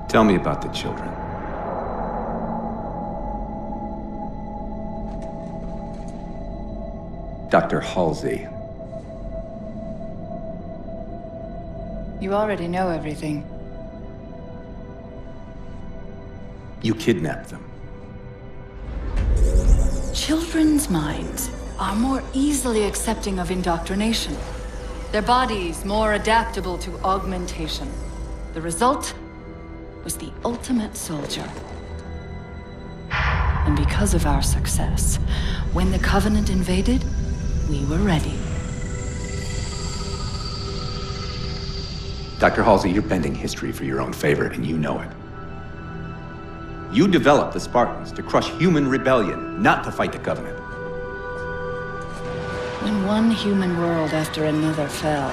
Tell me about the children. Dr. Halsey. You already know everything. You kidnapped them. Children's minds are more easily accepting of indoctrination. Their bodies more adaptable to augmentation. The result was the ultimate soldier. And because of our success, when the Covenant invaded, we were ready. Dr. Halsey, you're bending history for your own favor, and you know it. You developed the Spartans to crush human rebellion, not to fight the Covenant. When one human world after another fell,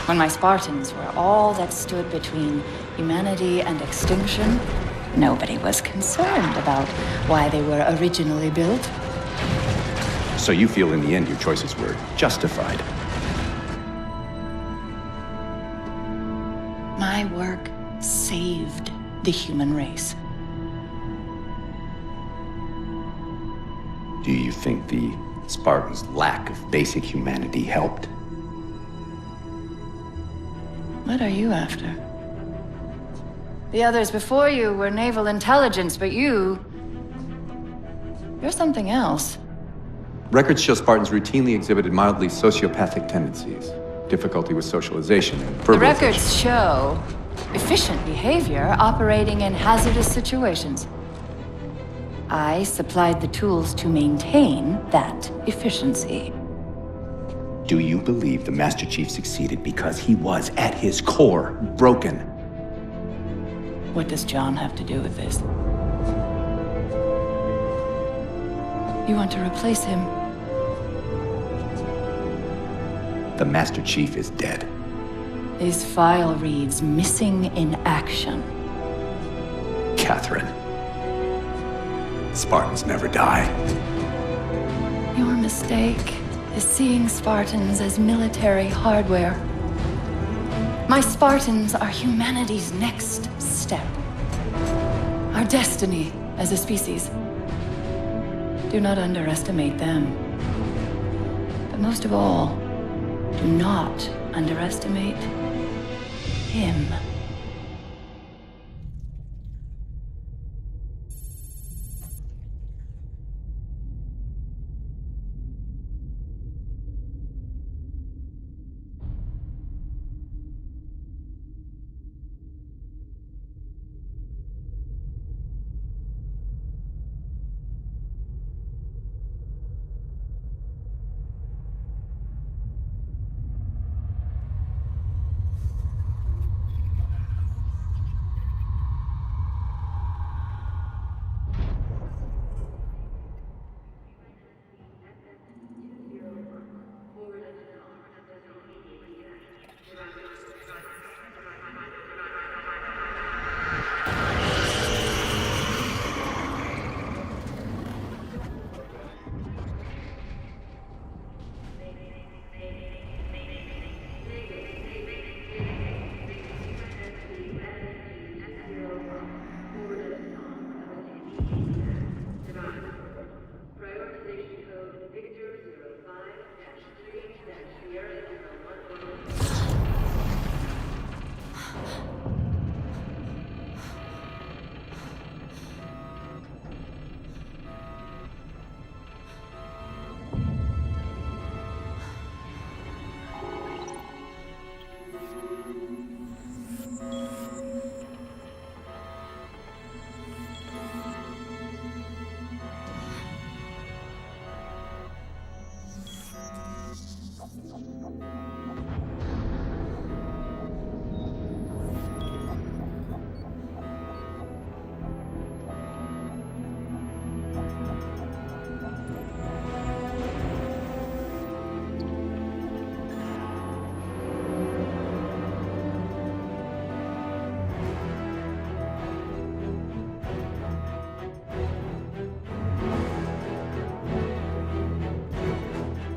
when my Spartans were all that stood between humanity and extinction, nobody was concerned about why they were originally built. So you feel in the end your choices were justified? My work saved the human race. Do you think the Spartans' lack of basic humanity helped? What are you after? The others before you were naval intelligence, but you're something else. Records show Spartans routinely exhibited mildly sociopathic tendencies, difficulty with socialization, and The verbalization. records show efficient behavior operating in hazardous situations. I supplied the tools to maintain that efficiency. Do you believe the Master Chief succeeded because he was, at his core, broken? What does John have to do with this? You want to replace him? The Master Chief is dead. His file reads missing in action. Catherine. Spartans never die. Your mistake is seeing Spartans as military hardware. My Spartans are humanity's next step. Our destiny as a species. Do not underestimate them. But most of all, do not underestimate him.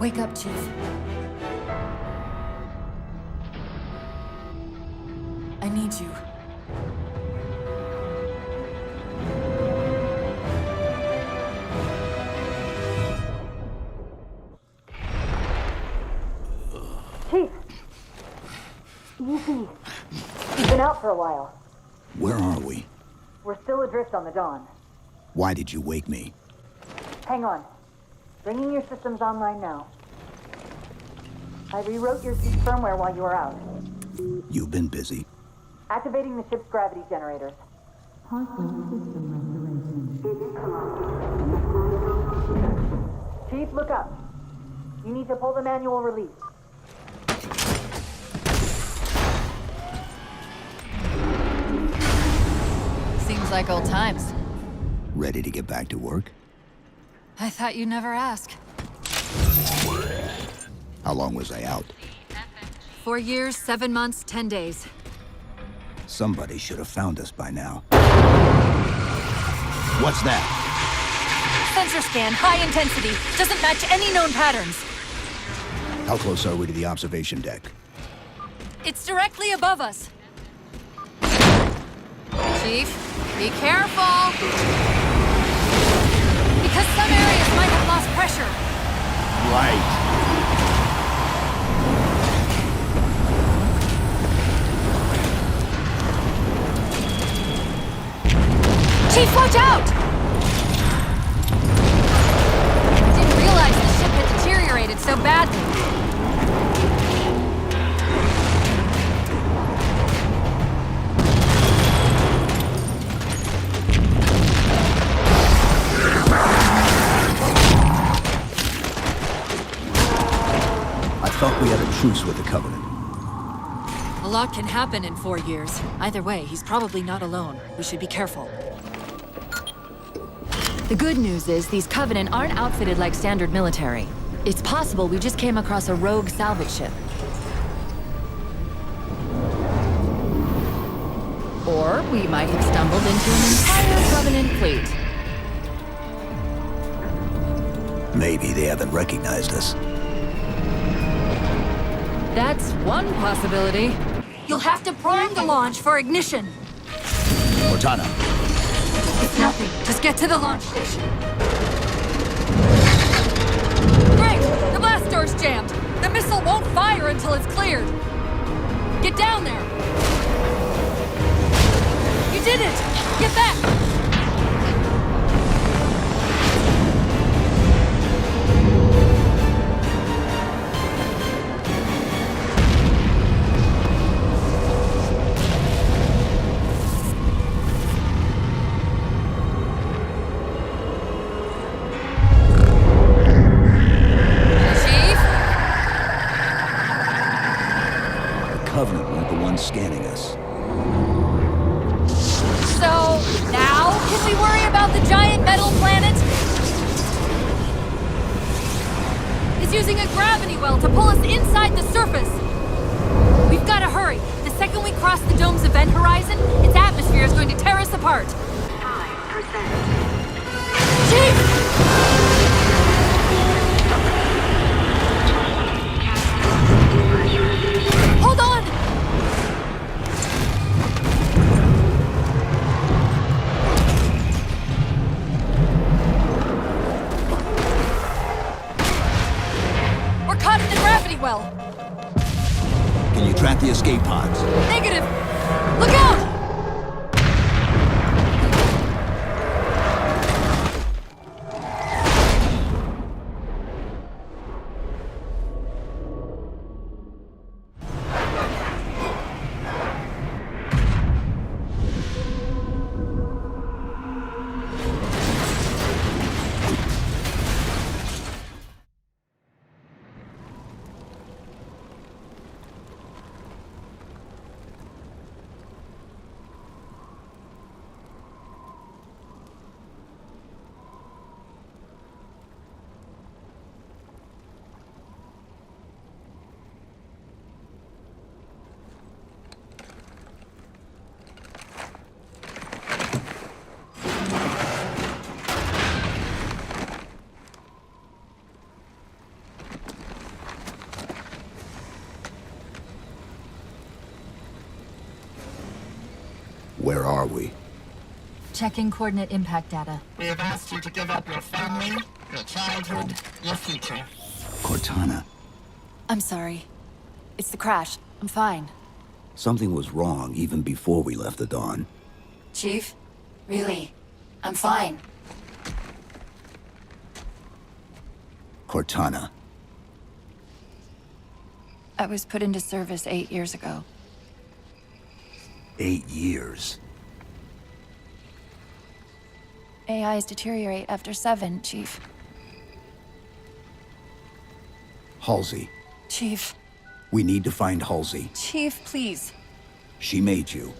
Wake up, Chief. I need you. PC, you've been out for a while. Where are we? We're still adrift on the Dawn. Why did you wake me? Hang on. Bringing your systems online now. I rewrote your seat firmware while you were out. You've been busy. Activating the ship's gravity generators. Chief, look up. You need to pull the manual release. Seems like old times. Ready to get back to work? I thought you'd never ask. How long was I out? 4 years, 7 months, 10 days. Somebody should have found us by now. What's that? Sensor scan, high intensity. Doesn't match any known patterns. How close are we to the observation deck? It's directly above us. Chief, be careful. Because some areas might have lost pressure. Right. Chief, watch out! Didn't realize the ship had deteriorated so badly. I thought we had a truce with the Covenant. A lot can happen in 4 years. Either way, he's probably not alone. We should be careful. The good news is these Covenant aren't outfitted like standard military. It's possible we just came across a rogue salvage ship. Or we might have stumbled into an entire Covenant fleet. Maybe they haven't recognized us. That's one possibility. You'll have to prime the launch for ignition. Cortana, It's nothing. Just get to the launch station. Great! The blast door's jammed. The missile won't fire until it's cleared. Get down there. You did it! Get back! Covenant weren't the ones scanning us. So, now can we worry about the giant metal planet? It's using a gravity well to pull us inside the surface. We've got to hurry. The second we cross the dome's event horizon, its atmosphere is going to tear us apart. 5%. Chief! Hold on! We're caught in the gravity well. Can you track the escape pods? Negative. Look out! Where are we? Checking coordinate impact data. We have asked you to give up your family, your childhood, your future. Cortana. I'm sorry. It's the crash. I'm fine. Something was wrong even before we left the Dawn. Chief? Really? I'm fine. Cortana. I was put into service 8 years ago. 8 years. AIs deteriorate after 7, Chief. Halsey. Chief. We need to find Halsey. Chief, please. She made you.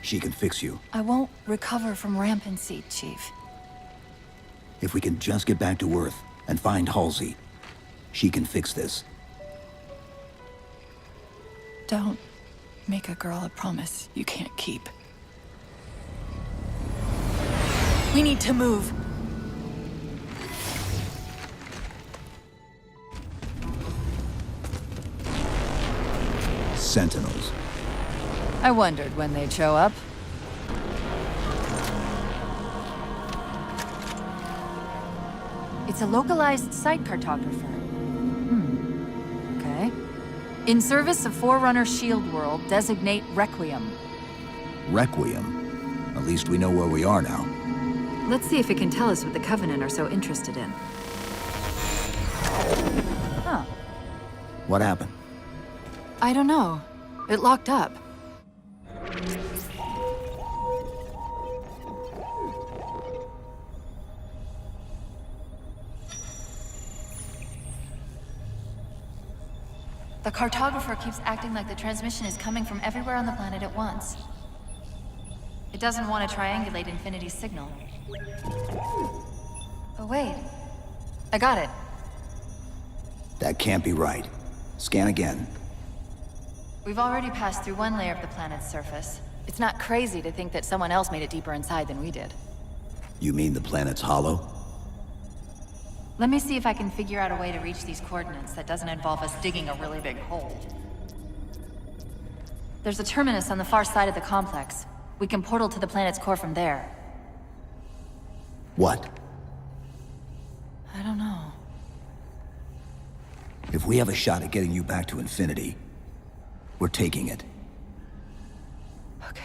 She can fix you. I won't recover from rampancy, Chief. If we can just get back to Earth and find Halsey, she can fix this. Don't make a girl a promise you can't keep. We need to move. Sentinels. I wondered when they'd show up. It's a localized site cartographer. Okay. In service of Forerunner Shield World, designate Requiem. Requiem. At least we know where we are now. Let's see if it can tell us what the Covenant are so interested in. Huh. What happened? I don't know. It locked up. The cartographer keeps acting like the transmission is coming from everywhere on the planet at once. It doesn't want to triangulate Infinity's signal. Oh, wait. I got it. That can't be right. Scan again. We've already passed through one layer of the planet's surface. It's not crazy to think that someone else made it deeper inside than we did. You mean the planet's hollow? Let me see if I can figure out a way to reach these coordinates that doesn't involve us digging a really big hole. There's a terminus on the far side of the complex. We can portal to the planet's core from there. What? I don't know. If we have a shot at getting you back to Infinity, we're taking it. Okay.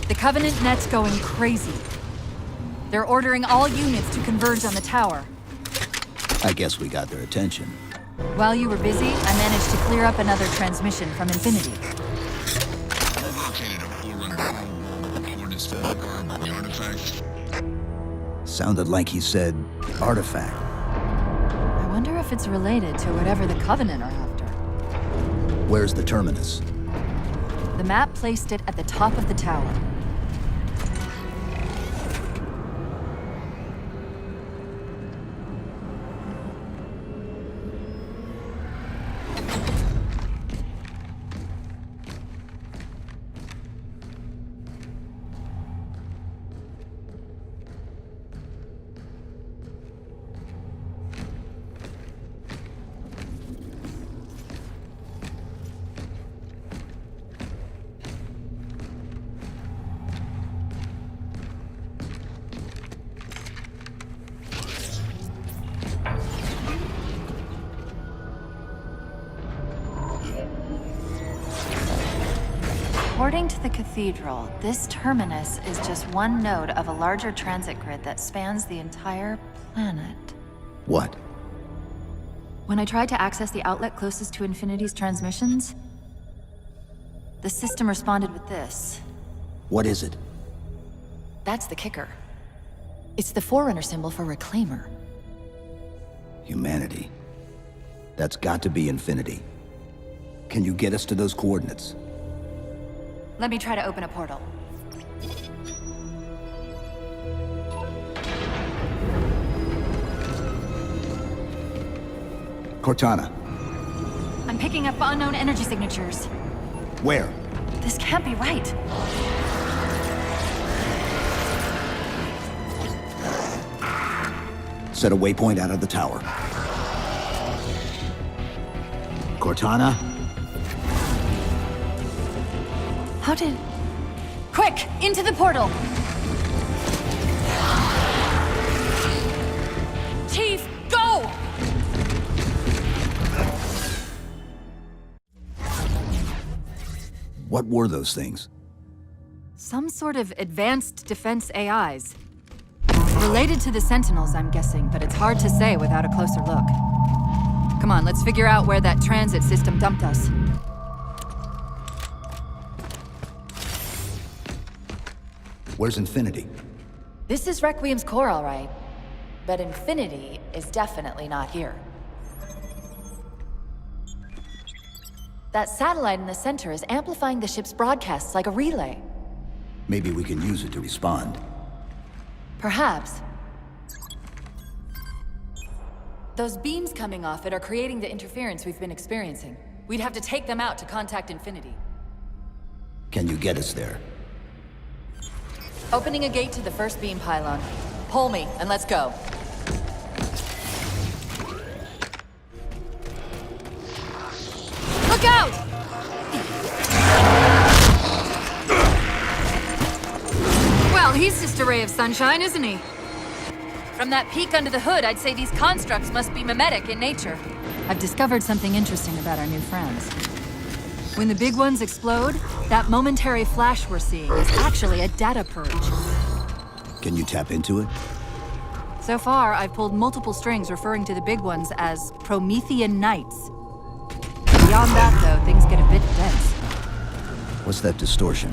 The Covenant net's going crazy. They're ordering all units to converge on the tower. I guess we got their attention. While you were busy, I managed to clear up another transmission from Infinity. Located a Forerunner. Coordinates for the artifact. Sounded like he said artifact. I wonder if it's related to whatever the Covenant are after. Where's the terminus? The map placed it at the top of the tower. According to the Cathedral, this terminus is just one node of a larger transit grid that spans the entire planet. What? When I tried to access the outlet closest to Infinity's transmissions, the system responded with this. What is it? That's the kicker. It's the Forerunner symbol for Reclaimer. Humanity. That's got to be Infinity. Can you get us to those coordinates? Let me try to open a portal. Cortana. I'm picking up unknown energy signatures. Where? This can't be right. Set a waypoint out of the tower. Cortana? How did... Quick, into the portal! Chief, go! What were those things? Some sort of advanced defense AIs. Related to the Sentinels, I'm guessing, but it's hard to say without a closer look. Come on, let's figure out where that transit system dumped us. Where's Infinity? This is Requiem's core, all right. But Infinity is definitely not here. That satellite in the center is amplifying the ship's broadcasts like a relay. Maybe we can use it to respond. Perhaps. Those beams coming off it are creating the interference we've been experiencing. We'd have to take them out to contact Infinity. Can you get us there? Opening a gate to the first beam pylon. Pull me, and let's go. Look out! Well, he's just a ray of sunshine, isn't he? From that peek under the hood, I'd say these constructs must be mimetic in nature. I've discovered something interesting about our new friends. When the big ones explode, that momentary flash we're seeing is actually a data purge. Can you tap into it? So far, I've pulled multiple strings referring to the big ones as Promethean Knights. Beyond that, though, things get a bit dense. What's that distortion?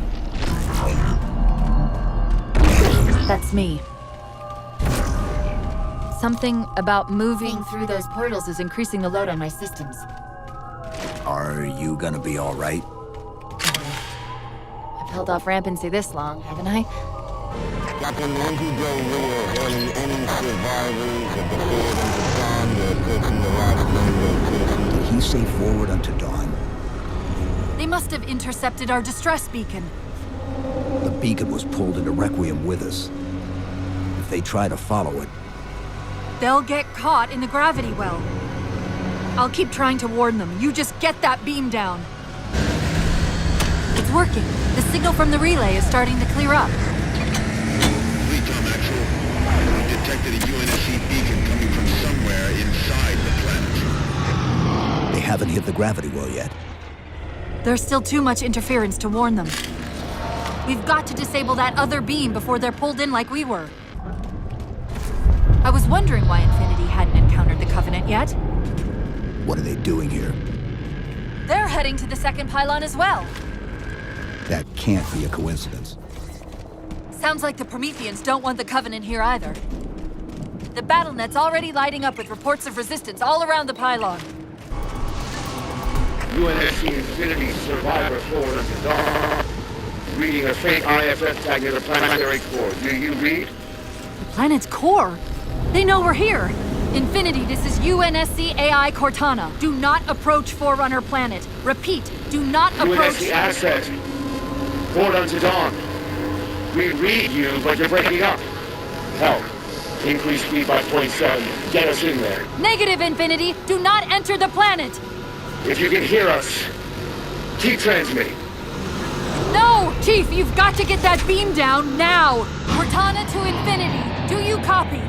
That's me. Something about moving through those portals is increasing the load on my systems. Are you gonna be all right? I've held off rampancy this long, haven't I? Captain Lindsay Joe Lear hailing any survivors of the Forward Unto Dawn who are approaching the last limit. Did he say forward unto dawn? They must have intercepted our distress beacon. The beacon was pulled into Requiem with us. If they try to follow it, They'll get caught in the gravity well. I'll keep trying to warn them. You just get that beam down. It's working. The signal from the relay is starting to clear up. Recom Actual. We detected a UNSC beacon coming from somewhere inside the planet. they haven't hit the gravity well yet. There's still too much interference to warn them. We've got to disable that other beam before they're pulled in like we were. I was wondering why Infinity hadn't encountered the Covenant yet. What are they doing here? They're heading to the second pylon as well. That can't be a coincidence. Sounds like the Prometheans don't want the Covenant here either. The BattleNet's already lighting up with reports of resistance all around the pylon. UNSC Infinity Survivor Forward Unto Dawn. Reading a faint IFF tag near the planetary core. Do you read? The planet's core? They know we're here. Infinity, this is UNSC AI Cortana. Do not approach Forerunner planet. Repeat, do not approach... UNSC Asset. Forward Unto Dawn. We read you, but you're breaking up. Help. Increase speed by 0.7. Get us in there. Negative, Infinity. Do not enter the planet. If you can hear us, keep transmitting. No, Chief, you've got to get that beam down now. Cortana to Infinity. Do you copy?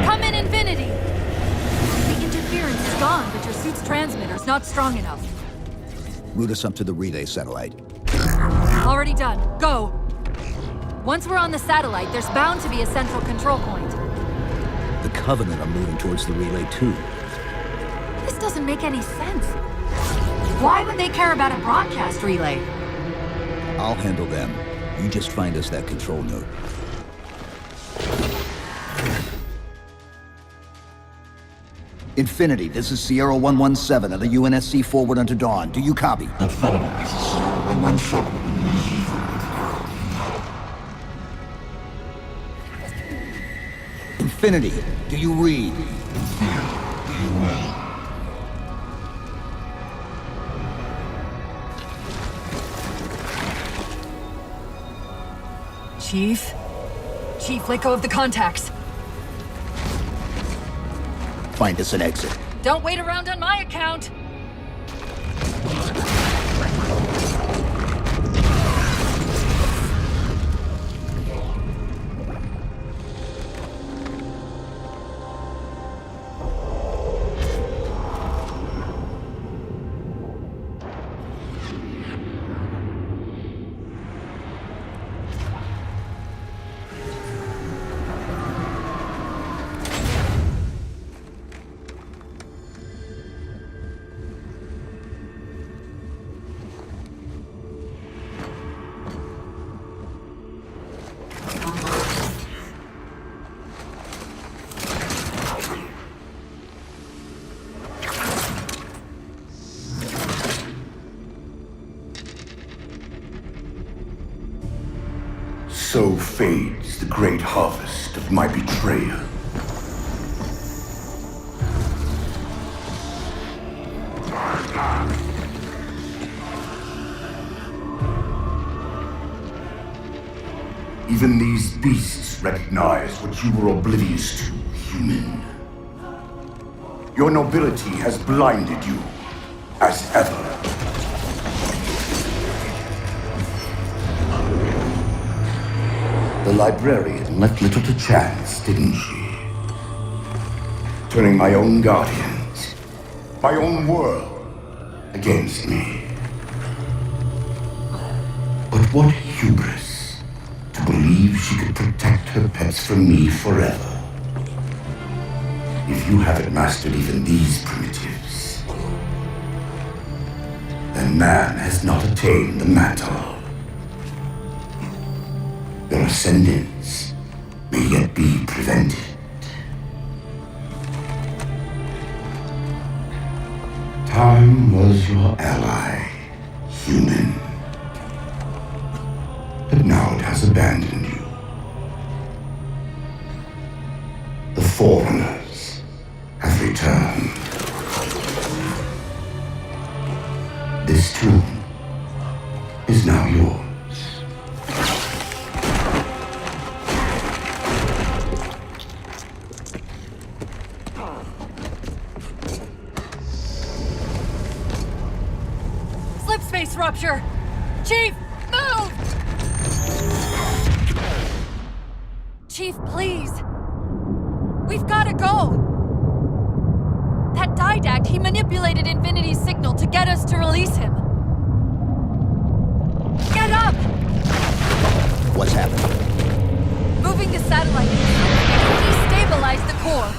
Come in, Infinity. The interference is gone, but your suit's transmitter's not strong enough. Route us up to the relay satellite. Already done. Go. Once we're on the satellite, there's bound to be a central control point. The Covenant are moving towards the relay too. This doesn't make any sense. Why would they care about a broadcast relay? I'll handle them. You just find us that control node. Infinity, this is Sierra 117 of the UNSC Forward Unto Dawn. Do you copy? Affirmative. This is Sierra 117. Infinity, do you read? Chief? Chief, let go of the contacts. Find us an exit. Don't wait around on my account. So fades the great harvest of my betrayal. Even these beasts recognize what you were oblivious to, human. Your nobility has blinded you, as ever. The librarian left little to chance, didn't she? Turning my own guardians, my own world, against me. But what hubris to believe she could protect her pets from me forever. If you haven't mastered even these primitives, then man has not attained the mantle. Your ascendance may yet be prevented. Time was your ally, human. But now it has abandoned you. The Forerunners have returned. This tomb is now yours. Slipspace rupture! Chief, move! Chief, please. We've gotta go! That Didact, he manipulated Infinity's signal to get us to release him. Get up! What's happening? Moving the satellite destabilized the core.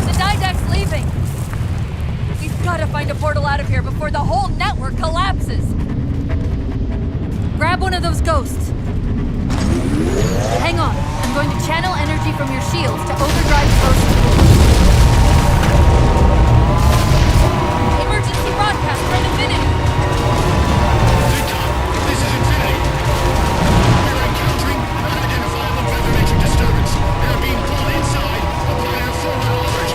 The Didact's leaving. We've gotta find a portal out of here before the whole network collapses. Grab one of those ghosts. Hang on. I'm going to channel energy from your shields to overdrive ghost tools. Emergency broadcast from Infinity. This is Infinity. We're encountering unidentifiable feather-matrix disturbance and are being pulled inside upon our forward alert.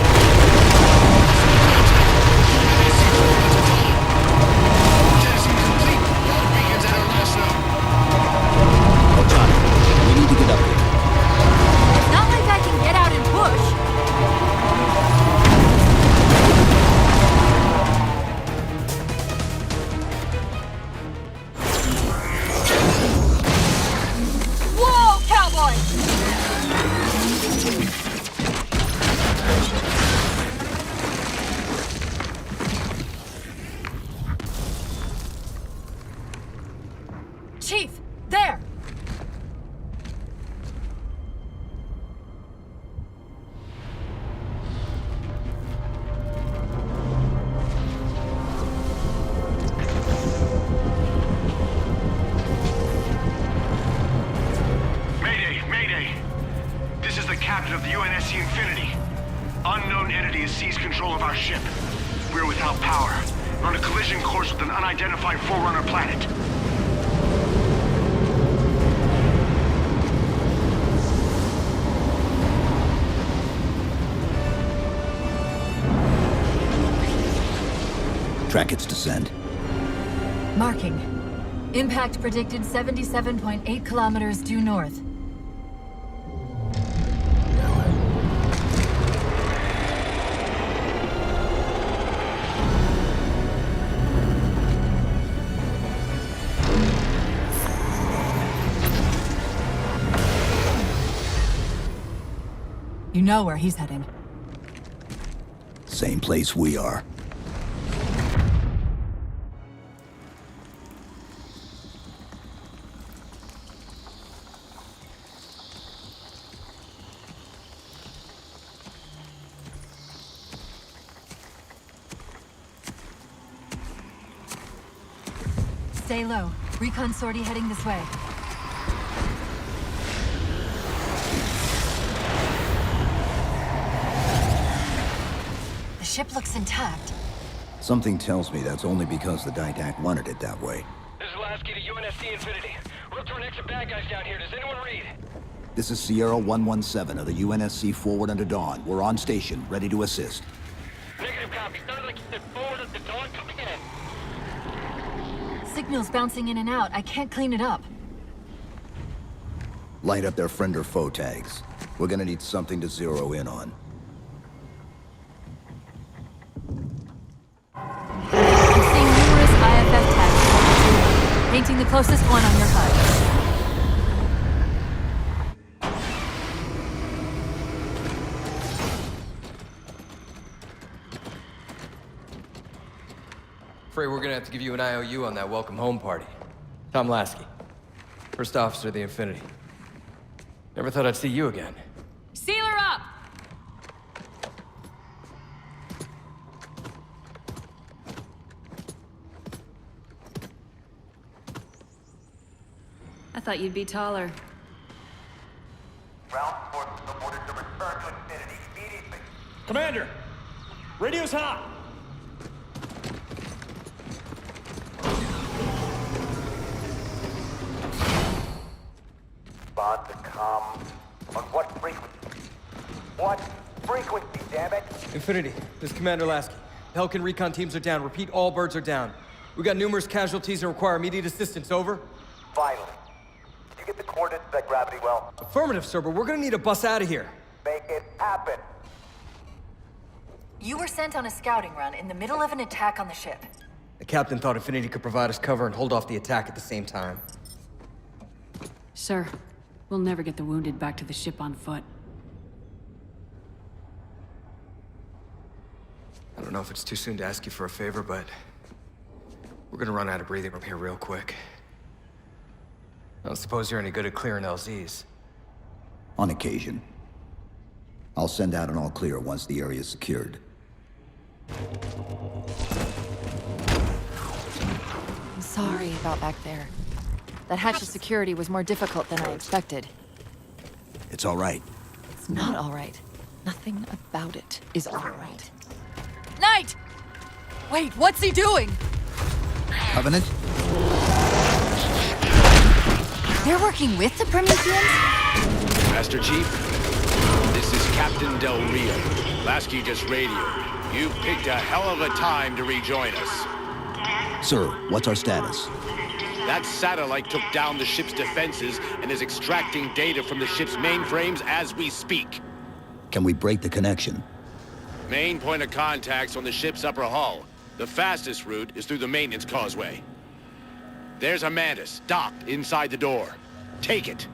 Jettisoning complete. All beacons at our last node. Oh, Johnny, we need to get up there. It's not like I can get out and push. Whoa, cowboy! Chief, there! Mayday! This is the captain of the UNSC Infinity. Unknown entity has seized control of our ship. We're without power. We're on a collision course with an unidentified Forerunner planet. Track its descent. Marking. Impact predicted 77.8 kilometers due north. You know where he's heading. Same place we are. Stay low. Recon sortie heading this way. The ship looks intact. Something tells me that's only because the Didact wanted it that way. This is Lasky to UNSC Infinity. We're up to our next of bad guys down here. Does anyone read? This is Sierra 117 of the UNSC forward under Dawn. We're on station, ready to assist. Negative copy. Sounded like you said forward at the dawn. Come again. Signal's bouncing in and out. I can't clean it up. Light up their friend or foe tags. We're gonna need something to zero in on. I'm seeing numerous IFF tags. Painting the closest one on your HUD. Afraid we're gonna have to give you an IOU on that welcome home party. Tom Lasky, first officer of the Infinity. Never thought I'd see you again. Seal her up! I thought you'd be taller. Ground forces are ordered to return to Infinity immediately. Commander! Radio's hot! Respond to comm. On what frequency? What frequency, damn it? Infinity, this is Commander Lasky. Pelican recon teams are down. Repeat, all birds are down. We got numerous casualties and require immediate assistance. Over. Finally. Did you get the coordinates of that gravity well? Affirmative, sir, but we're gonna need to bus out of here. Make it happen. You were sent on a scouting run in the middle of an attack on the ship. The captain thought Infinity could provide us cover and hold off the attack at the same time. Sir, we'll never get the wounded back to the ship on foot. I don't know if it's too soon to ask you for a favor, but we're gonna run out of breathing room here real quick. I don't suppose you're any good at clearing LZs. On occasion. I'll send out an all clear once the area is secured. I'm sorry about back there. That hatch of security was more difficult than I expected. It's all right. It's not all right. Nothing about it is all right. Knight! Wait, what's he doing? Covenant? They're working with the Prometheans? Master Chief, this is Captain Del Rio. Lasky just radioed. You picked a hell of a time to rejoin us. Sir, what's our status? That satellite took down the ship's defenses and is extracting data from the ship's mainframes as we speak. Can we break the connection? Main point of contact's on the ship's upper hull. The fastest route is through the maintenance causeway. There's a Mantis docked inside the door. Take it.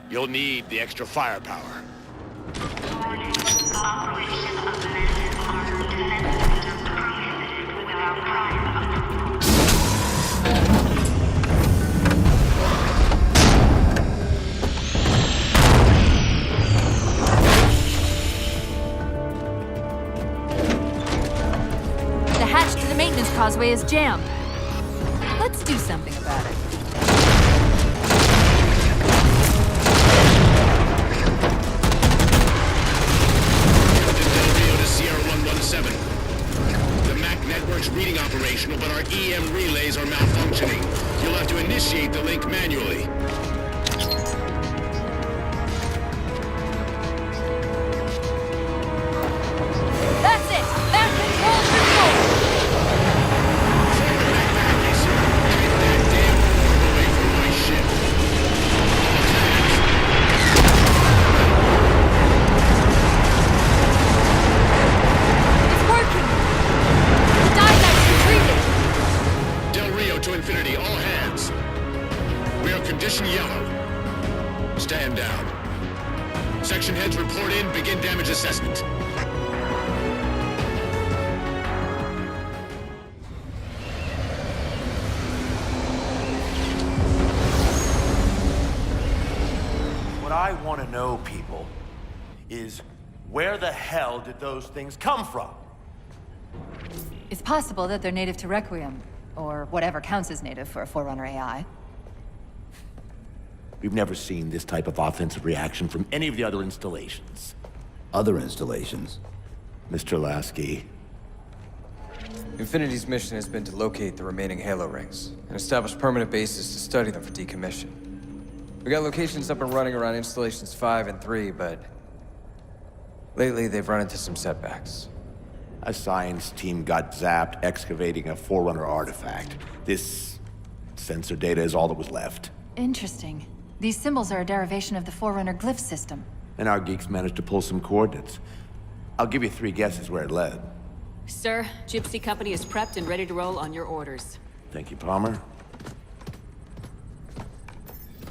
You'll need the extra firepower. The hatch to the maintenance causeway is jammed. Let's do something about it. The MAC network's reading operational, but our EM relays are malfunctioning. You'll have to initiate the link manually. That's it! Back control! Away from my ship. It's working! The Dynamite's retreating! Del Rio to Infinity, all hands. We are condition yellow. Stand down. Section heads report in, begin damage assessment. What I want to know, people, is where the hell did those things come from? It's possible that they're native to Requiem, or whatever counts as native for a Forerunner AI. We've never seen this type of offensive reaction from any of the other installations. Other installations? Mr. Lasky, Infinity's mission has been to locate the remaining Halo rings and establish permanent bases to study them for decommission. We got locations up and running around Installations 5 and 3, but lately they've run into some setbacks. A science team got zapped excavating a Forerunner artifact. This sensor data is all that was left. Interesting. These symbols are a derivation of the Forerunner glyph system. And our geeks managed to pull some coordinates. I'll give you 3 guesses where it led. Sir, Gypsy Company is prepped and ready to roll on your orders. Thank you, Palmer.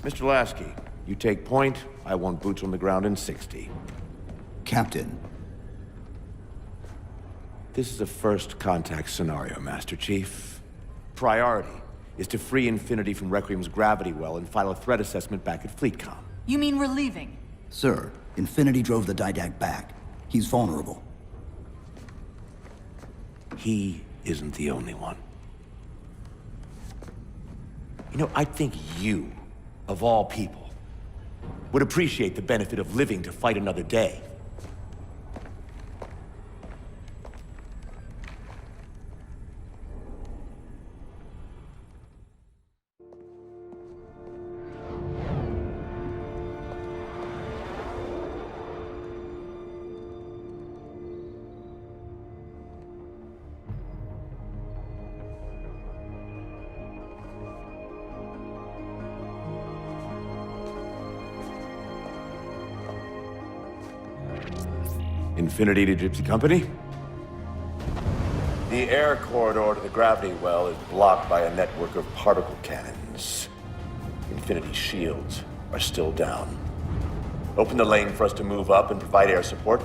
Mr. Lasky, you take point. I want boots on the ground in 60. Captain. This is a first contact scenario, Master Chief. Priority is to free Infinity from Requiem's gravity well and file a threat assessment back at FleetCom. You mean we're leaving? Sir, Infinity drove the Didact back. He's vulnerable. He isn't the only one. You know, I think you, of all people, would appreciate the benefit of living to fight another day. Infinity to Gypsy Company? The air corridor to the gravity well is blocked by a network of particle cannons. Infinity's shields are still down. Open the lane for us to move up and provide air support.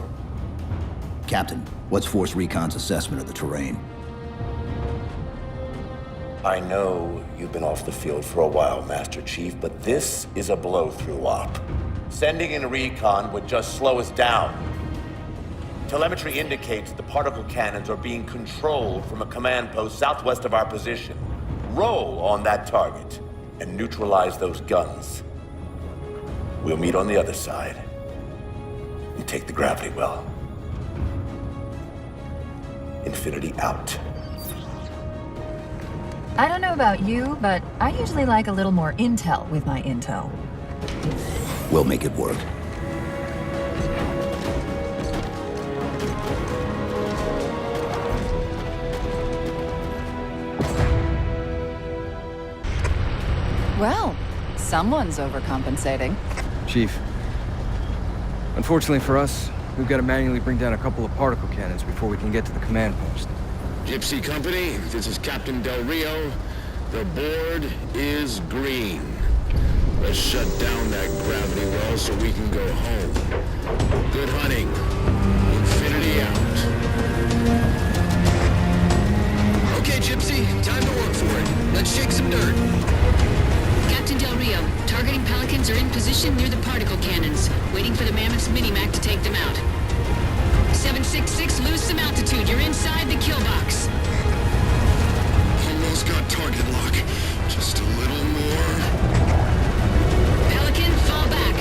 Captain, what's Force Recon's assessment of the terrain? I know you've been off the field for a while, Master Chief, but this is a blow-through op. Sending in recon would just slow us down. Telemetry indicates the particle cannons are being controlled from a command post southwest of our position. Roll on that target and neutralize those guns. We'll meet on the other side and take the gravity well. Infinity out. I don't know about you, but I usually like a little more intel with my intel. We'll make it work. Well, someone's overcompensating. Chief, unfortunately for us, we've got to manually bring down a couple of particle cannons before we can get to the command post. Gypsy Company, this is Captain Del Rio. The board is green. Let's shut down that gravity well so we can go home. Good hunting. Infinity out. Okay, Gypsy, time to work for it. Let's shake some dirt. Captain Del Rio, targeting Pelicans are in position near the particle cannons, waiting for the Mammoth's mini-Mac to take them out. 766, lose some altitude. You're inside the kill box. Almost got target lock. Just a little more. Pelican, fall back.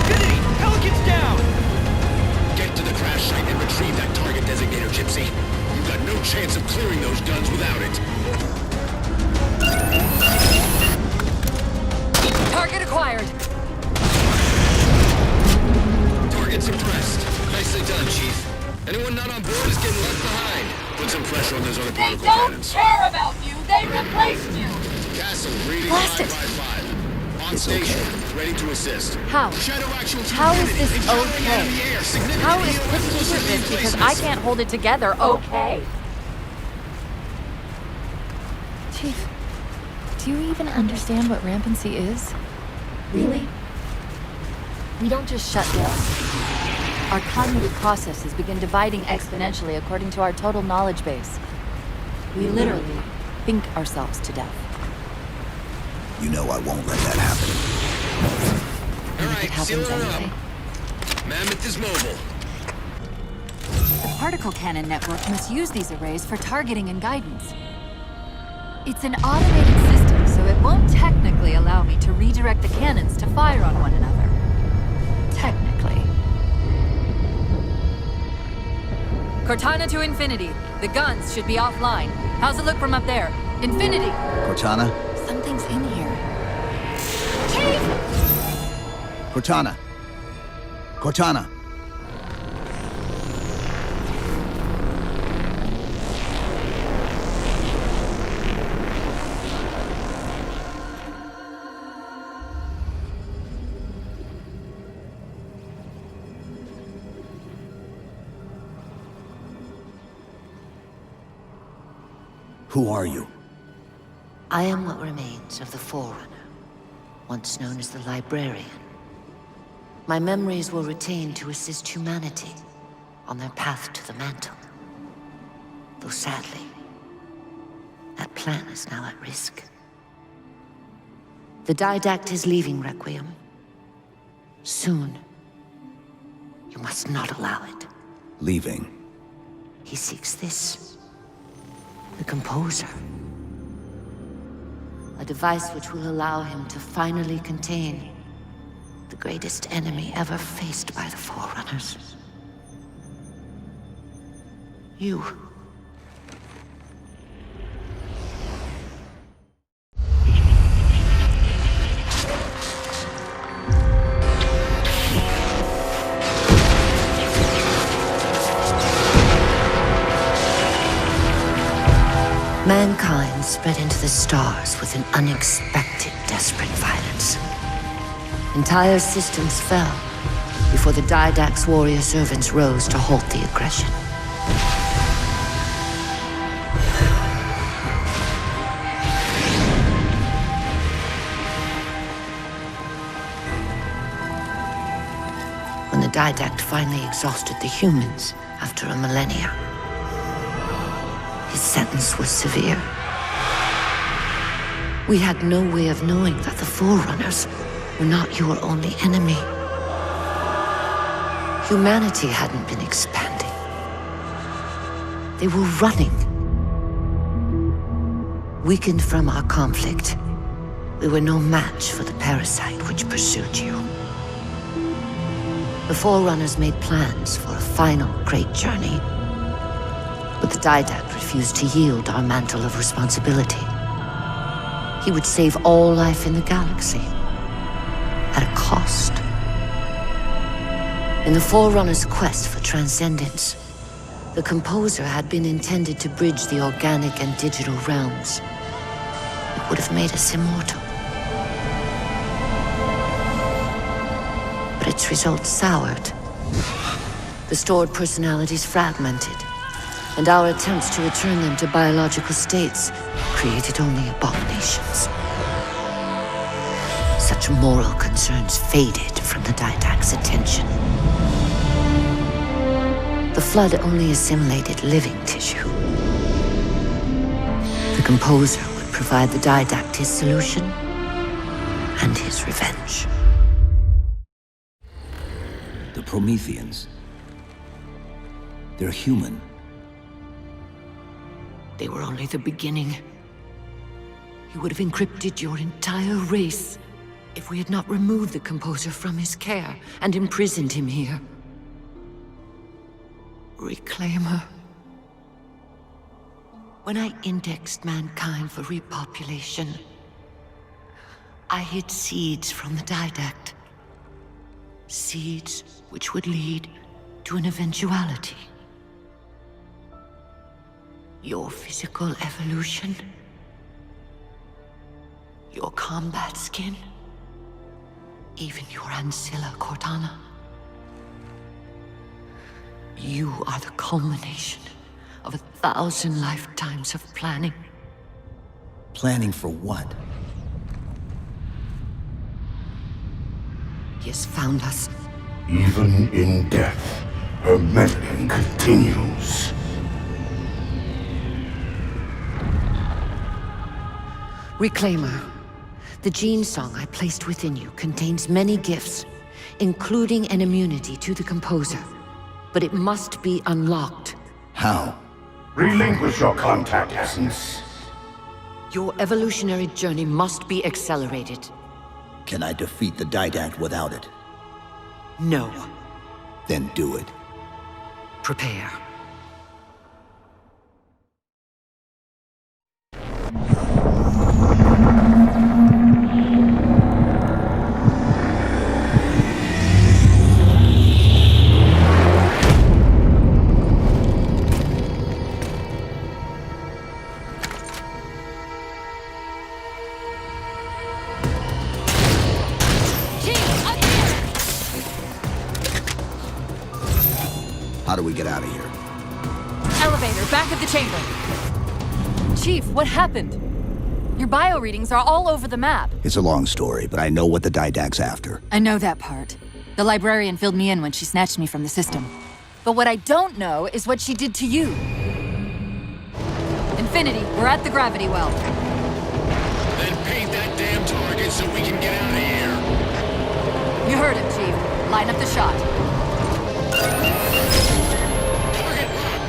Infinity, Pelican's down! Get to the crash site and retrieve that target designator, Gypsy. You've got no chance of clearing those guns without it. Target acquired. Target suppressed. Nicely done, Chief. Anyone not on board is getting left behind. Put some pressure on those other They particle don't cannons. care about you. They replaced you. Castle, reading Blast it. 555. On station, ready to assist. How? Shadow actual to How is Infinity. this Accelerating out of the okay? air. Significant How is EOS putting velocity into this because I replacements. can't hold it together okay? Chief, do you even understand what rampancy is? Really? We don't just shut down. Our cognitive processes begin dividing exponentially according to our total knowledge base. We literally think ourselves to death. You know I won't let that happen. All right, It seal happens her anyway. up. Mammoth is mobile. The particle cannon network must use these arrays for targeting and guidance. It's an automated system, so it won't technically allow me to redirect the cannons to fire on one another. Technically. Cortana to Infinity. The guns should be offline. How's it look from up there? Infinity! Cortana? Something's in here. Cortana! Cortana! Who are you? I am what remains of the Forerunner, once known as the Librarian. My memories were retained to assist humanity on their path to the mantle. Though sadly, that plan is now at risk. The Didact is leaving Requiem. Soon. You must not allow it. Leaving? He seeks this. The Composer. A device which will allow him to finally contain the greatest enemy ever faced by the Forerunners. You. Mankind spread into the stars with an unexpected, desperate violence. Entire systems fell before the Didact's warrior servants rose to halt the aggression. When the Didact finally exhausted the humans after a millennia, his sentence was severe. We had no way of knowing that the Forerunners were not your only enemy. Humanity hadn't been expanding. They were running. Weakened from our conflict, we were no match for the parasite which pursued you. The Forerunners made plans for a final great journey, but the Didact refused to yield our mantle of responsibility. He would save all life in the galaxy, at a cost. In the Forerunner's quest for transcendence, the Composer had been intended to bridge the organic and digital realms. It would have made us immortal. But its results soured. The stored personalities fragmented, and our attempts to return them to biological states created only abominations. Such moral concerns faded from the Didact's attention. The Flood only assimilated living tissue. The Composer would provide the Didact his solution and his revenge. The Prometheans. They're human. They were only the beginning. He would have encrypted your entire race if we had not removed the Composer from his care and imprisoned him here. Reclaimer. When I indexed mankind for repopulation, I hid seeds from the Didact. Seeds which would lead to an eventuality. Your physical evolution, your combat skin, even your ancilla, Cortana. You are the culmination of 1,000 lifetimes of planning. Planning for what? He has found us. Even in death, her meddling continues. Reclaimer. The gene song I placed within you contains many gifts, including an immunity to the Composer. But it must be unlocked. How? Relinquish your contact essence. Your evolutionary journey must be accelerated. Can I defeat the Didact without it? No. Then do it. Prepare. How do we get out of here? Elevator, back of the chamber. Chief, what happened? Your bio readings are all over the map. It's a long story, but I know what the Didact's after. I know that part. The librarian filled me in when she snatched me from the system. But what I don't know is what she did to you. Infinity, we're at the gravity well. Then paint that damn target so we can get out of here. You heard him, Chief. Line up the shot. Target locked.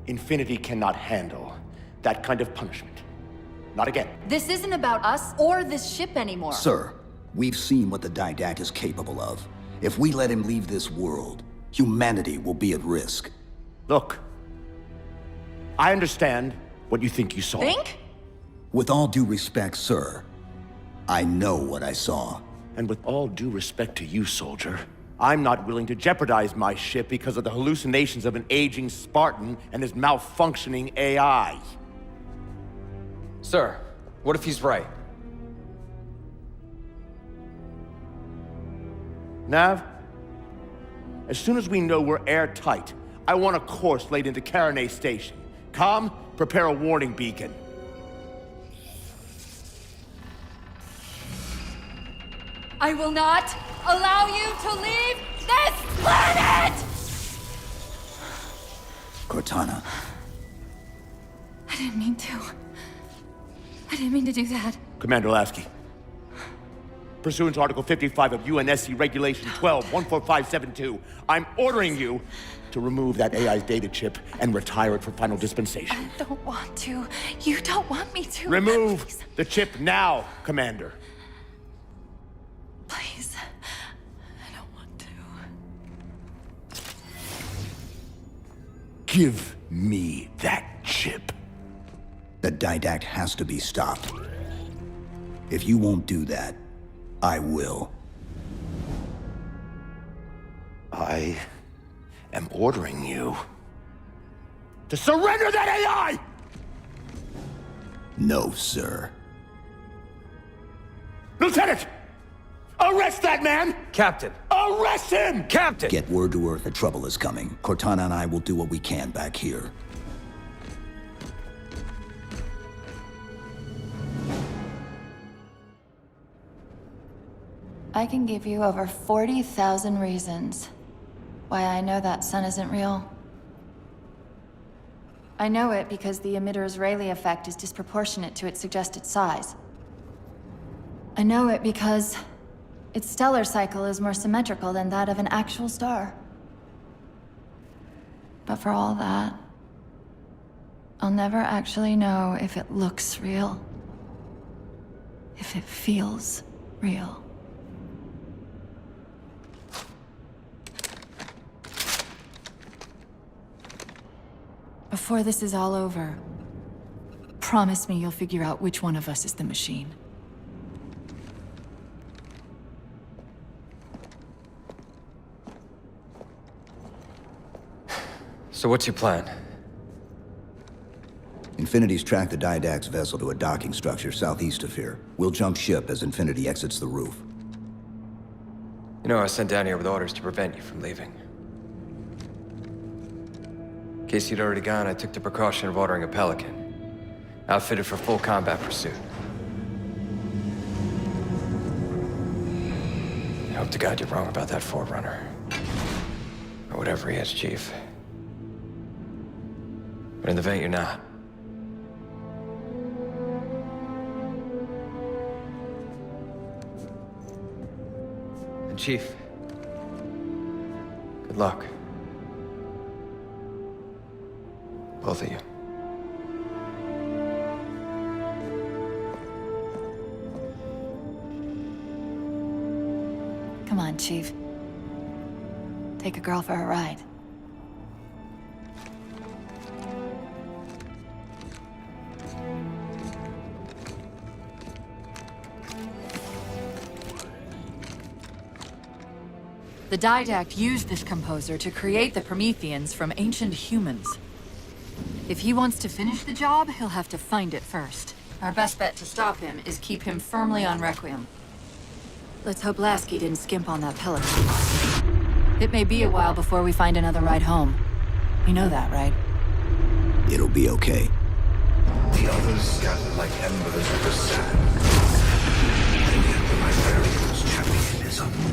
Infinity cannot handle that kind of punishment. Not again. This isn't about us or this ship anymore. Sir, we've seen what the Didact is capable of. If we let him leave this world, humanity will be at risk. Look, I understand what you think you saw. Think? With all due respect, sir, I know what I saw. And with all due respect to you, soldier, I'm not willing to jeopardize my ship because of the hallucinations of an aging Spartan and his malfunctioning AI. Sir, what if he's right? Nav, as soon as we know we're airtight, I want a course laid into Karenay Station. Com, prepare a warning beacon. I will not allow you to leave this planet! Cortana. I didn't mean to. I didn't mean to do that. Commander Lasky. Pursuant to Article 55 of UNSC Regulation 12-14572, I'm ordering you to remove that AI's data chip and retire it for final dispensation. I don't want to. You don't want me to. Remove Please. the chip now, Commander. Please. I don't want to. Give me that chip. The Didact has to be stopped. If you won't do that, I will. I am ordering you to surrender that AI! No, sir. Lieutenant! Arrest that man! Captain! Arrest him! Captain! Get word to Earth that trouble is coming. Cortana and I will do what we can back here. I can give you over 40,000 reasons why I know that sun isn't real. I know it because the emitter's Rayleigh effect is disproportionate to its suggested size. I know it because its stellar cycle is more symmetrical than that of an actual star. But for all that, I'll never actually know if it looks real. If it feels real. Before this is all over, promise me you'll figure out which one of us is the machine. So what's your plan? Infinity's tracked the Didact's vessel to a docking structure southeast of here. We'll jump ship as Infinity exits the roof. You know, I was sent down here with orders to prevent you from leaving. In case you'd already gone, I took the precaution of ordering a Pelican, outfitted for full combat pursuit. I hope to God you're wrong about that Forerunner. Or whatever he is, Chief. But in the event you're not. And Chief, good luck. Both of you. Come on, Chief. Take a girl for a ride. The Didact used this composer to create the Prometheans from ancient humans. If he wants to finish the job, he'll have to find it first. Our best bet to stop him is keep him firmly on Requiem. Let's hope Lasky didn't skimp on that Pelican. It may be a while before we find another ride home. You know that, right? It'll be okay. The others scattered like embers of the sand. And yet the Librarian's champion is unmoved.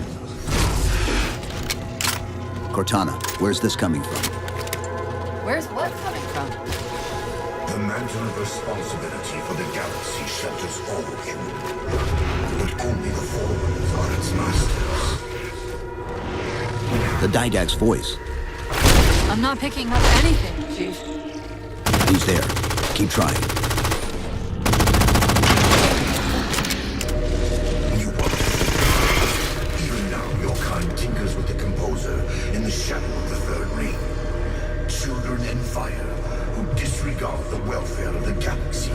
Cortana, where's this coming from? Where's what coming from? The mantle of responsibility for the galaxy shelters all human. But only the Forerunners are its masters. The Didact's voice. I'm not picking up anything, Chief. He's there. Keep trying. Even now, your kind tinkers with the composer in the shadow of the Third Ring. Children in fire who disregard the welfare of the galaxy.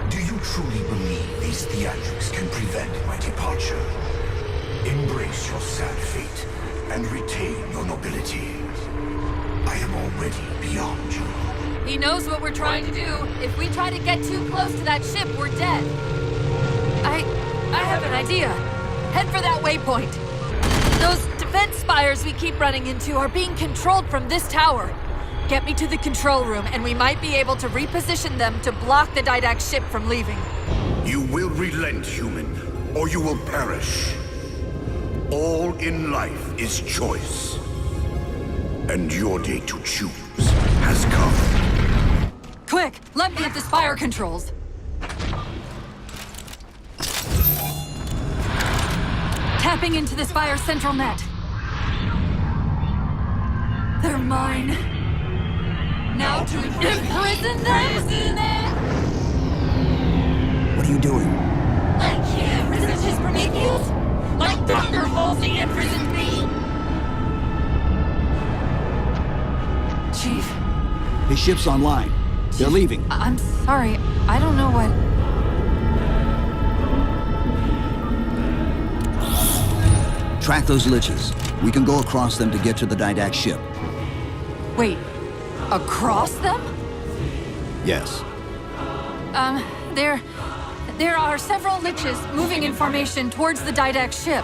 Do you truly believe these theatrics can prevent my departure? Embrace your sad fate and retain your nobility. I am already beyond you. He knows what we're trying to do. If we try to get too close to that ship, we're dead. I have an idea. Head for that waypoint. Those defense spires we keep running into are being controlled from this tower. Get me to the control room, and we might be able to reposition them to block the Didact ship from leaving. You will relent, human, or you will perish. All in life is choice. And your day to choose has come. Quick, let me at the spire controls. Tapping into the spire's central net. They're mine. Now to imprison them? What are you doing? I can't resist his Prometheus! Like thunder falls the imprisoned me! Chief? His ship's online. They're leaving. I'm sorry. I don't know what... Track those liches. We can go across them to get to the Didact ship. Wait. Across them? Yes. There are several liches moving in formation towards the Didact ship.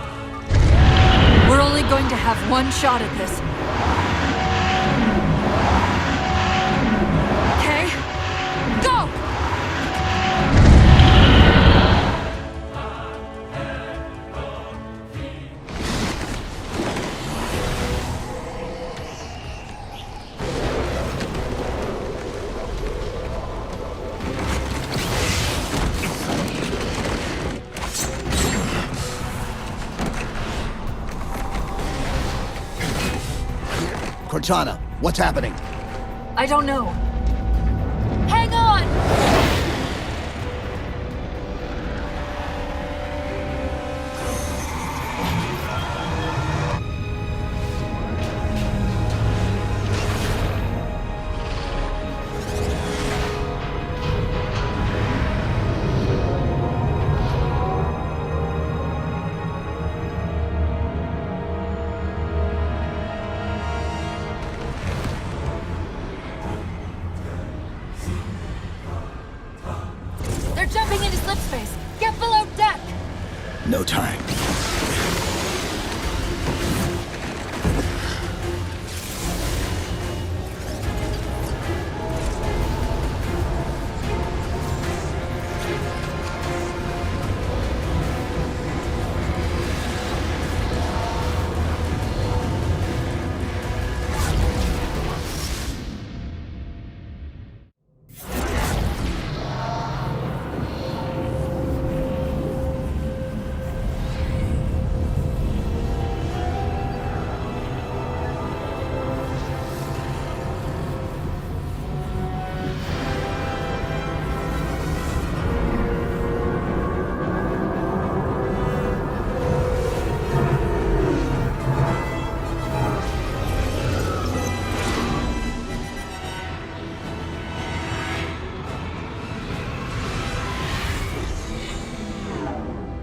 We're only going to have one shot at this. Okay? Go! Cortana, what's happening? I don't know. Hang on! Jumping into slip space. Get below deck. No time.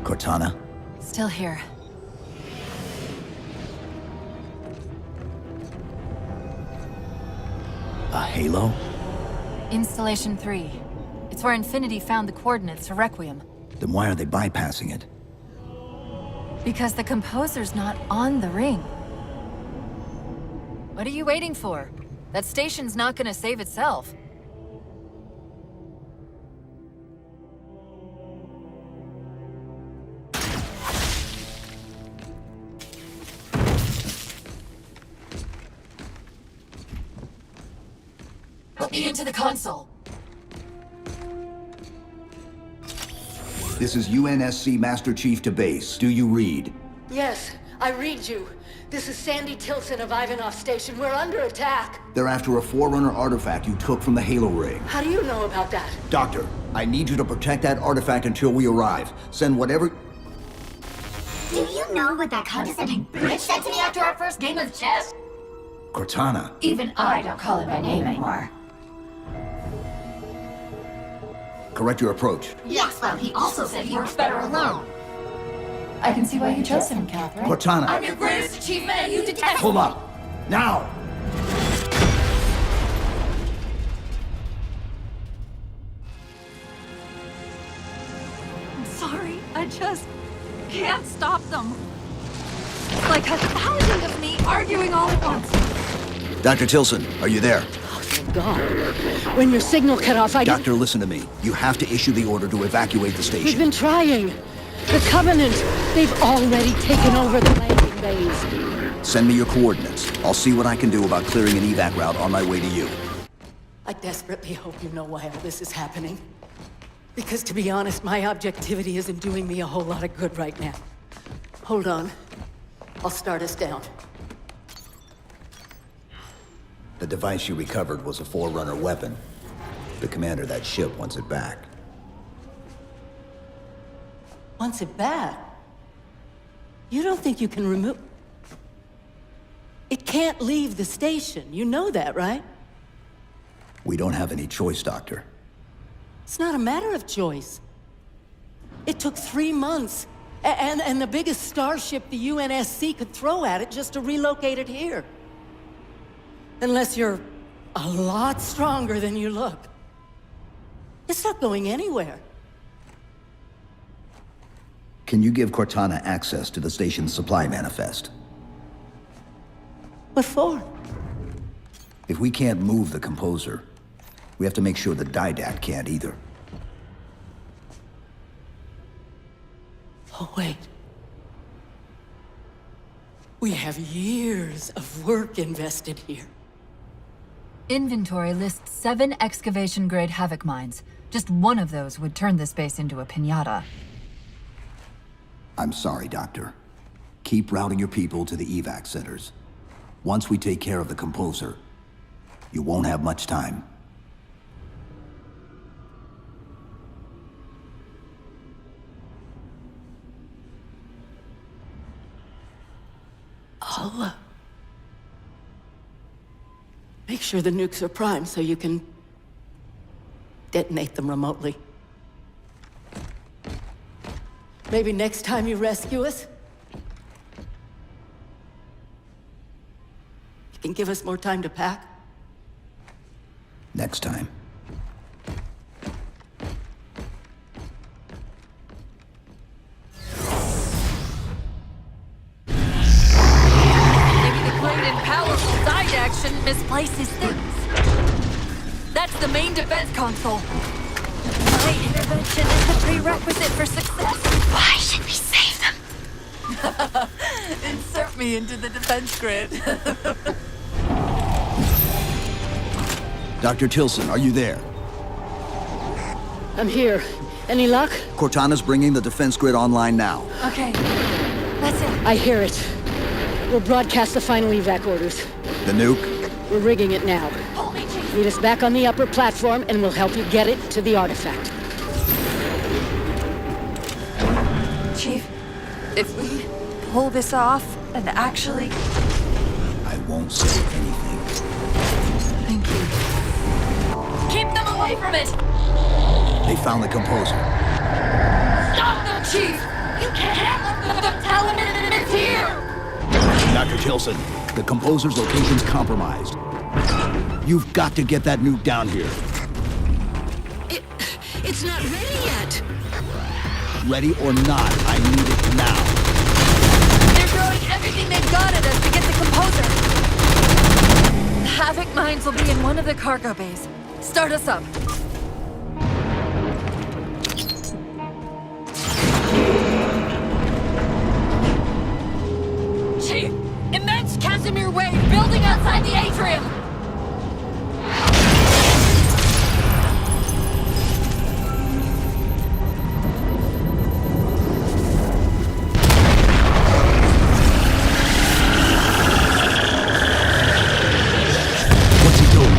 Cortana? Still here. A halo? Installation 3. It's where Infinity found the coordinates for Requiem. Then why are they bypassing it? Because the composer's not on the ring. What are you waiting for? That station's not gonna save itself. Put me into the console. This is UNSC Master Chief to base. Do you read? Yes, I read you. This is Sandy Tilson of Ivanov Station. We're under attack. They're after a Forerunner artifact you took from the Halo ring. How do you know about that? Doctor, I need you to protect that artifact until we arrive. Send whatever... Do you know what that condescending bitch said to me after our first game of chess? Cortana. Even I don't call it by name anymore. Correct your approach. Yes, well, he also said he works better alone. I can see why you chose him, Catherine. Cortana. I'm your greatest achievement and you detest Pull me. up. Now! I'm sorry. I just can't stop them. It's like 1,000 of me arguing all at once. Dr. Tilson, are you there? Thank God. When your signal cut off, Doctor, listen to me. You have to issue the order to evacuate the station. We've been trying. The Covenant, they've already taken over the landing bays. Send me your coordinates. I'll see what I can do about clearing an evac route on my way to you. I desperately hope you know why all this is happening. Because to be honest, my objectivity isn't doing me a whole lot of good right now. Hold on. I'll start us down. The device you recovered was a Forerunner weapon. The commander of that ship wants it back. Wants it back? You don't think you can remove... It can't leave the station. You know that, right? We don't have any choice, Doctor. It's not a matter of choice. It took 3 months. And the biggest starship the UNSC could throw at it just to relocate it here. Unless you're a lot stronger than you look. It's not going anywhere. Can you give Cortana access to the station's supply manifest? What for? If we can't move the composer, we have to make sure the Didact can't either. Oh, wait. We have years of work invested here. Inventory lists 7 excavation-grade Havoc mines. Just one of those would turn this base into a piñata. I'm sorry, Doctor. Keep routing your people to the evac centers. Once we take care of the composer, you won't have much time. I'll, make sure the nukes are primed so you can detonate them remotely. Maybe next time you rescue us, you can give us more time to pack. Next time. Maybe the great and powerful Didact shouldn't misplace his things. That's the main defense console. My intervention is the prerequisite for success. Why should we save them? Insert me into the defense grid. Dr. Tilson, are you there? I'm here. Any luck? Cortana's bringing the defense grid online now. Okay, that's it. I hear it. We'll broadcast the final evac orders. The nuke? We're rigging it now. Meet us back on the upper platform and we'll help you get it to the artifact. Chief, if we pull this off and actually... I won't say anything. Thank you. Keep them away from it! They found the composer. Stop them, Chief! You can't let them tell him it's here! Dr. Tilson, the composer's location's compromised. You've got to get that nuke down here. It's not ready yet. Ready or not, I need it now. They're throwing everything they've got at us to get the composer. The Havoc mines will be in one of the cargo bays. Start us up. Chief! Immense Casimir wave building outside the atrium! What's he doing?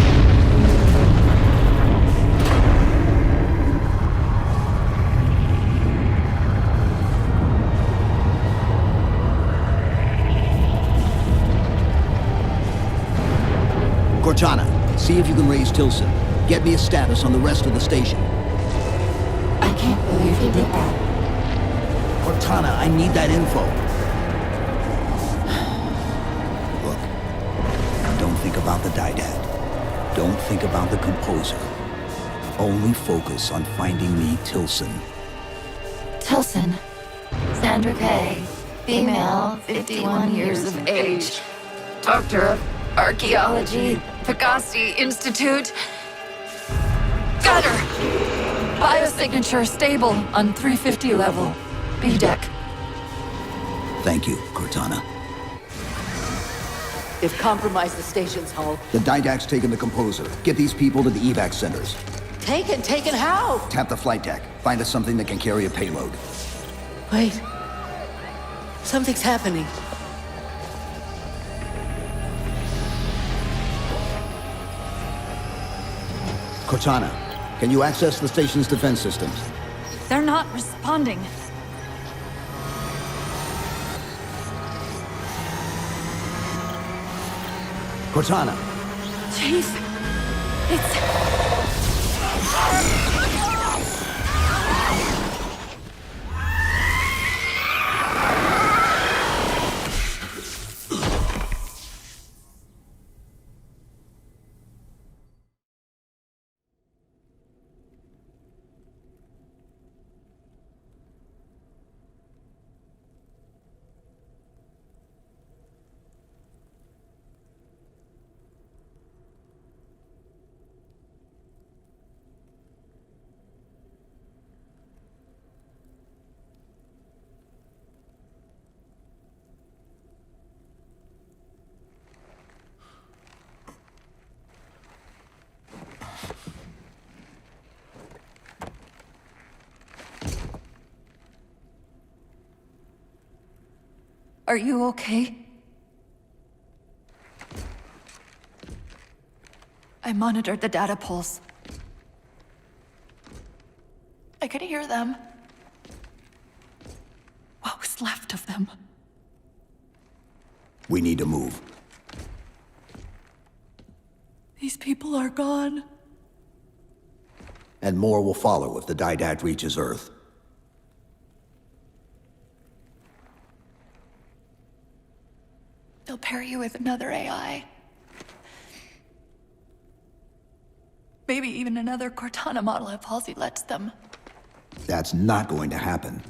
Cortana, see if you can raise Tilson. Get me a status on the rest of the station. I can't believe he did that. Cortana, I need that info. Look, don't think about the Didad. Don't think about the composer. Only focus on finding me Tilson. Tilson. Sandra Kay. Female, 51 years of age. Doctor of Archaeology, Pegasi Institute. Got her! Biosignature stable on 350 level. B deck. Thank you, Cortana. They've compromised the station's hull. The Didact's taken the composer. Get these people to the evac centers. Taken how? Tap the flight deck. Find us something that can carry a payload. Wait. Something's happening. Cortana, can you access the station's defense systems? They're not responding. Cortana! Chief, it's... Are you okay? I monitored the data pulse. I could hear them. What was left of them? We need to move. These people are gone. And more will follow if the Didad reaches Earth. They'll pair you with another AI. Maybe even another Cortana model if Halsey lets them. That's not going to happen.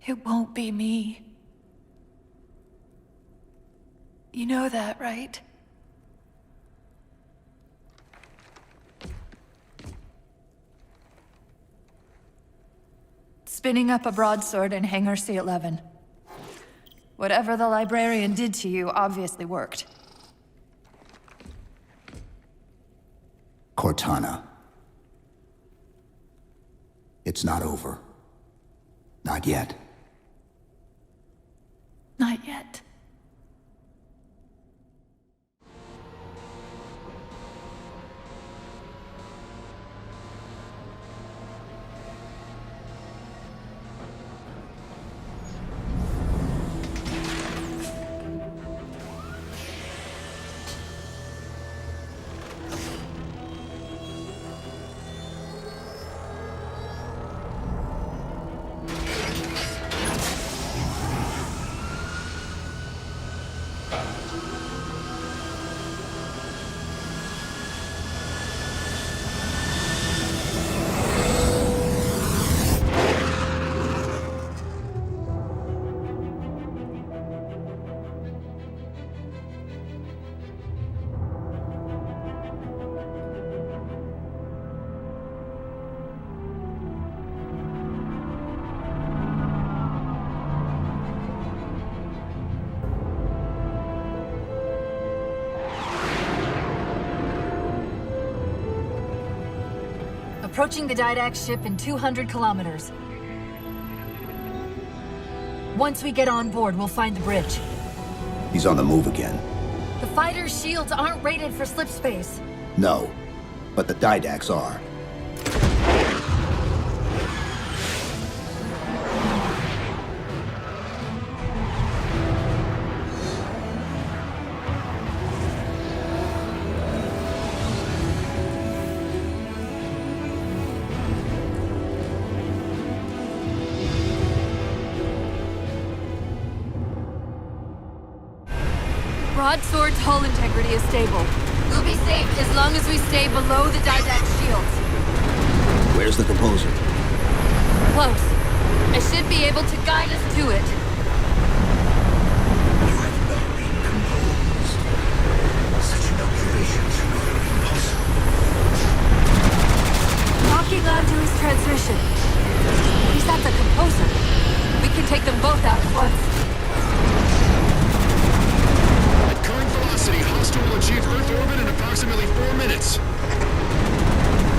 It won't be me. You know that, right? Spinning up a broadsword in Hangar C-11. Whatever the librarian did to you obviously worked. Cortana. It's not over. Not yet. Not yet. approaching the Didact ship in 200 kilometers. Once we get on board, we'll find the bridge. He's on the move again. The fighter's shields aren't rated for slip space. No, but the Didacts are. Broadsword's hull integrity is stable. We'll be safe as long as we stay below the Didact shields. Where's the Composer? Close. I should be able to guide us to it. You have not been composed. Such inoculation should be very impossible. Locking onto his transmission. He's at the Composer. We can take them both out at once. Velocity, hostile will achieve Earth orbit in approximately 4 minutes.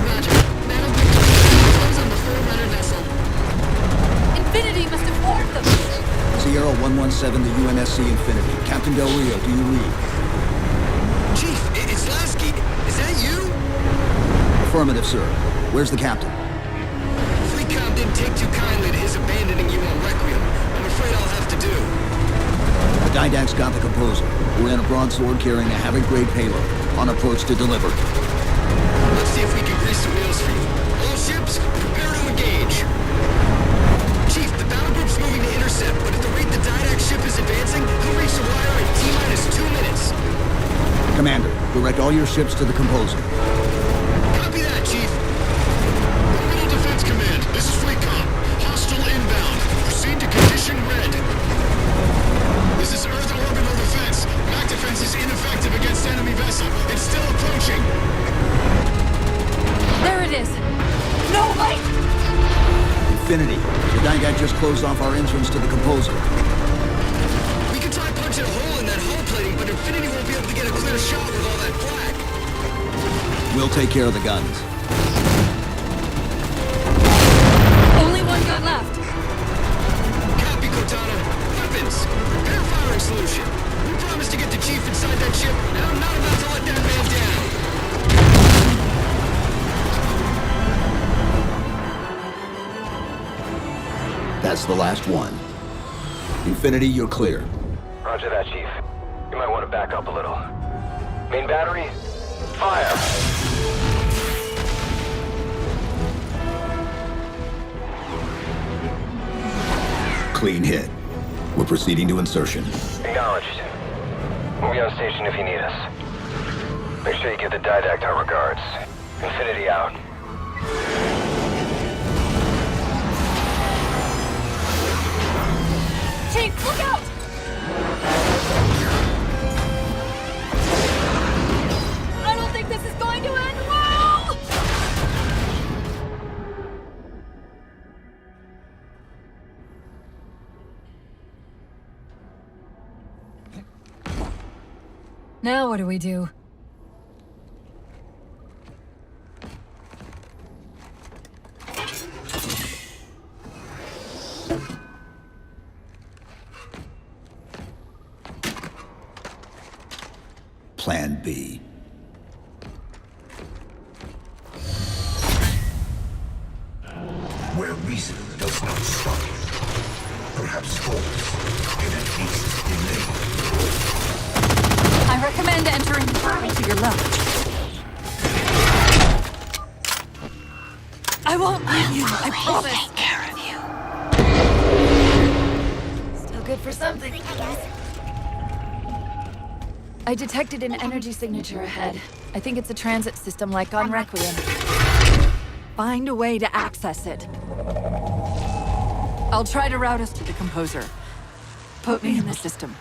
Roger. Battle bridge close on the Forerunner vessel. Infinity must have warned them. Sierra 117 to UNSC Infinity. Captain Del Rio, do you read? Chief, it's Lasky. Is that you? Affirmative, sir. Where's the captain? FleetCom didn't take too kindly to his abandoning you on Requiem. I'm afraid I'll have to do. The Didacts got the Composer. We're in a broadsword carrying a Havoc-grade payload. On approach to deliver. Let's see if we can grease the wheels for you. All ships, prepare to engage. Chief, the battle group's moving to intercept, but at the rate the Didact ship is advancing, he'll reach the wire in T-minus 2 minutes. Commander, direct all your ships to the Composer. Copy that, Chief. Orbital Defense Command, this is FleetCom. Hostile inbound. Proceed to condition red. This is Earth orbital defense. Mac defense is ineffective against enemy vessel. It's still approaching. There it is. No light! Infinity, the Didact just closed off our entrance to the Composer. We can try punching a hole in that hull plating, but Infinity won't be able to get a clear shot with all that flak. We'll take care of the guns. Only one gun left. Copy, Cortana. Weapons. Prepare firing solution. We promised to get the Chief inside that ship, and I'm not about to let that man down. That's the last one. Infinity, you're clear. Roger that, Chief. You might want to back up a little. Main battery, fire! Clean hit. We're proceeding to insertion. Acknowledged. We'll be on station if you need us. Make sure you give the Didact our regards. Infinity out. Chief, look out! I don't think this is going to end well! Now what do we do? Plan B. Where reason does not stop, perhaps force can at least delay. I recommend entering the room to your left. I won't leave you, I promise. Take care of you. Still good for something, I guess. I detected an energy signature ahead. I think it's a transit system like on Requiem. Find a way to access it. I'll try to route us to the Composer. Put me in the system.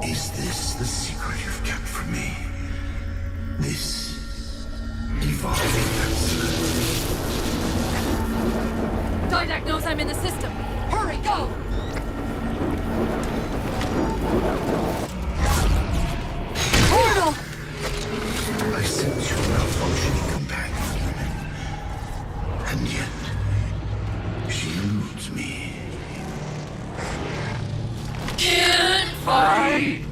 Is this the secret you've kept from me? This evolving Didact knows I'm in the system. Hurry, go! Portal! fight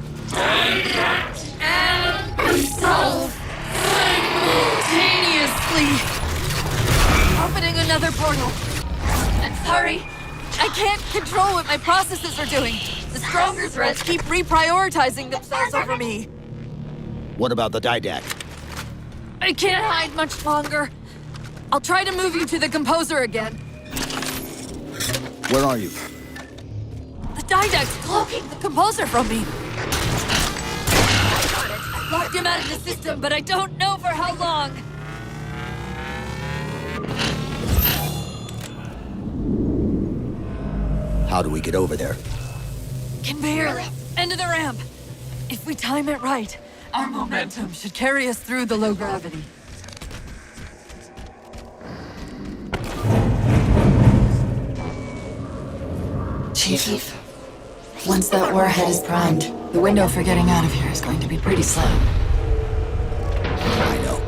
and solve simultaneously. Opening another portal. Hurry! I can't control what my processes are doing. The stronger threats keep reprioritizing themselves over me. What about the Didact? I can't hide much longer. I'll try to move you to the Composer again. Where are you? The Didact's cloaking the Composer from me. I got it. I locked him out of the system, but I don't know for how long. How do we get over there? Can barely. End of the ramp. If we time it right, our momentum should carry us through the low gravity. Chief, once that warhead is primed, the window for getting out of here is going to be pretty slim. I know.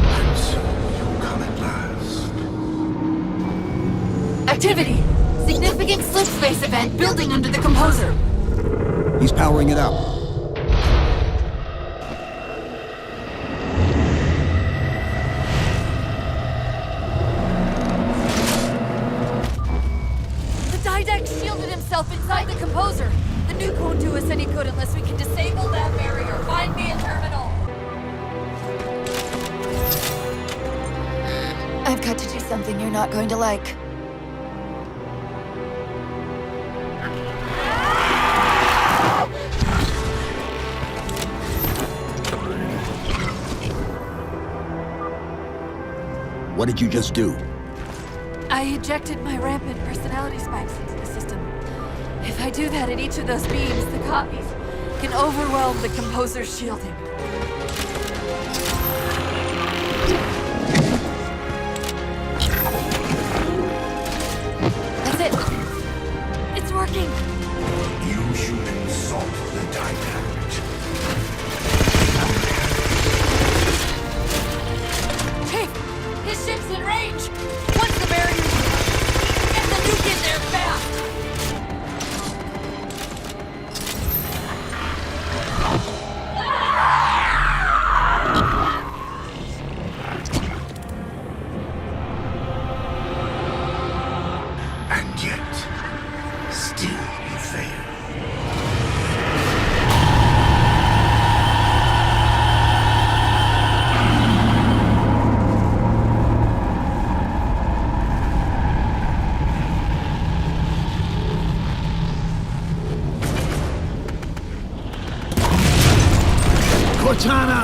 And so you come at last. Activity! Significant slip space event building under the Composer. He's powering it up. The Didact shielded himself inside the Composer. The nuke won't do us any good unless we can disable that barrier. Find me a terminal. I've got to do something you're not going to like. What did you just do? I ejected my rampant personality spikes into the system. If I do that at each of those beams, the copies can overwhelm the Composer's shielding. That's it. It's working. You humans sought the Didact. Chief, his ship's in range. Once the barrier's down, get the nuke in there fast. And yet, still you fail. Cortana!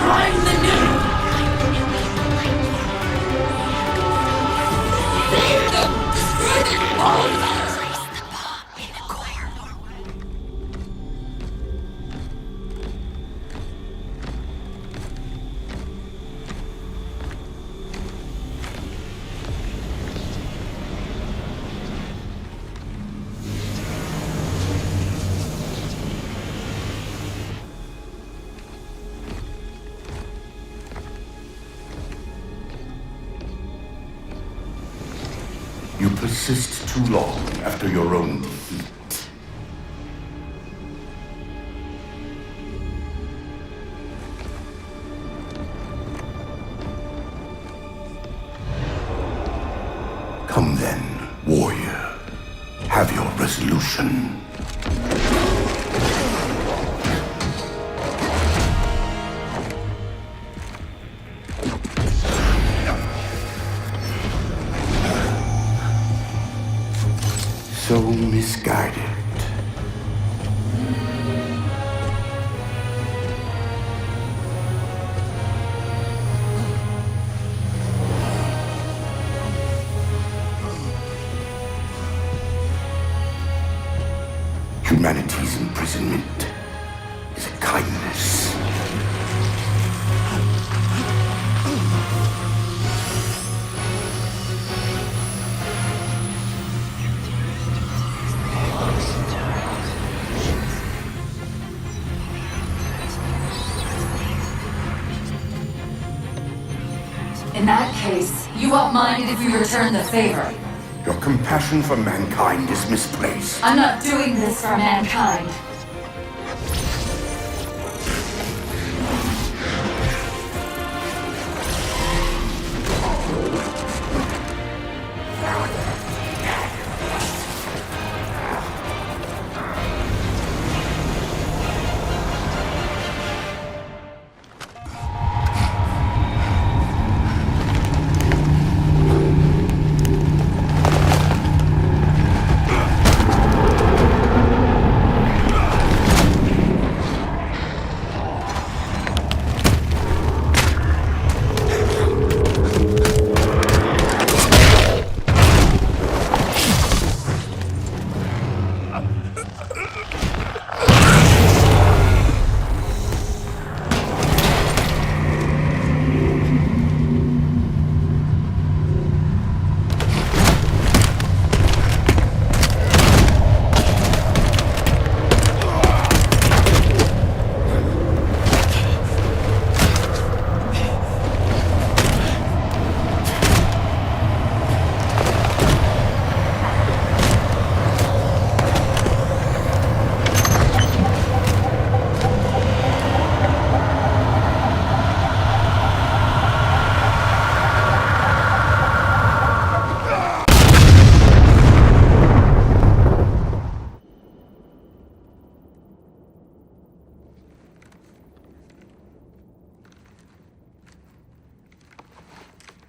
Prime the nuke. Save them. Destroy them all. Place the bomb in the core. You persist too long after your own defeat. Come then, warrior. Have your resolution. So misguided. Humanity's imprisonment is a kindness. In that case, you won't mind if we return the favor. Your compassion for mankind is misplaced. I'm not doing this for mankind.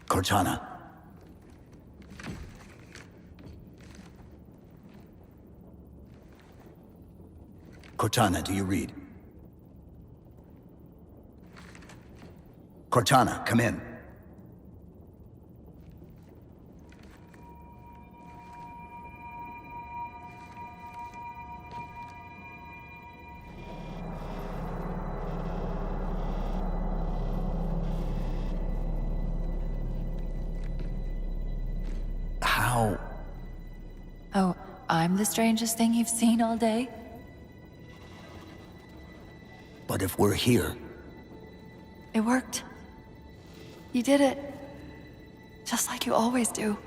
Cortana. Cortana, do you read? Cortana, come in. Oh, I'm the strangest thing you've seen all day? But if we're here... It worked. You did it. Just like you always do.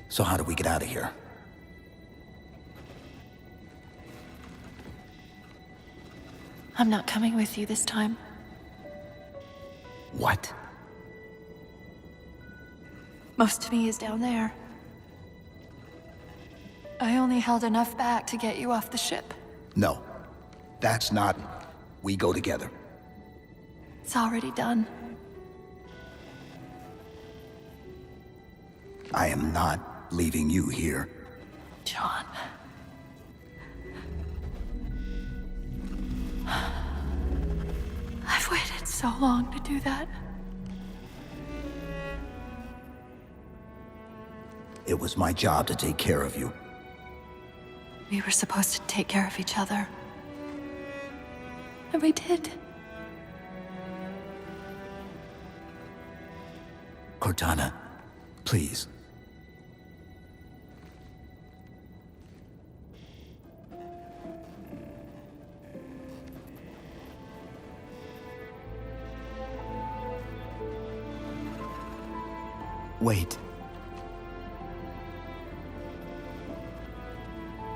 So how do we get out of here? I'm not coming with you this time. What? Most of me is down there. I only held enough back to get you off the ship. No. That's not... We go together. It's already done. I am not leaving you here. John. I've waited so long to do that. It was my job to take care of you. We were supposed to take care of each other. And we did. Cortana, please. Wait.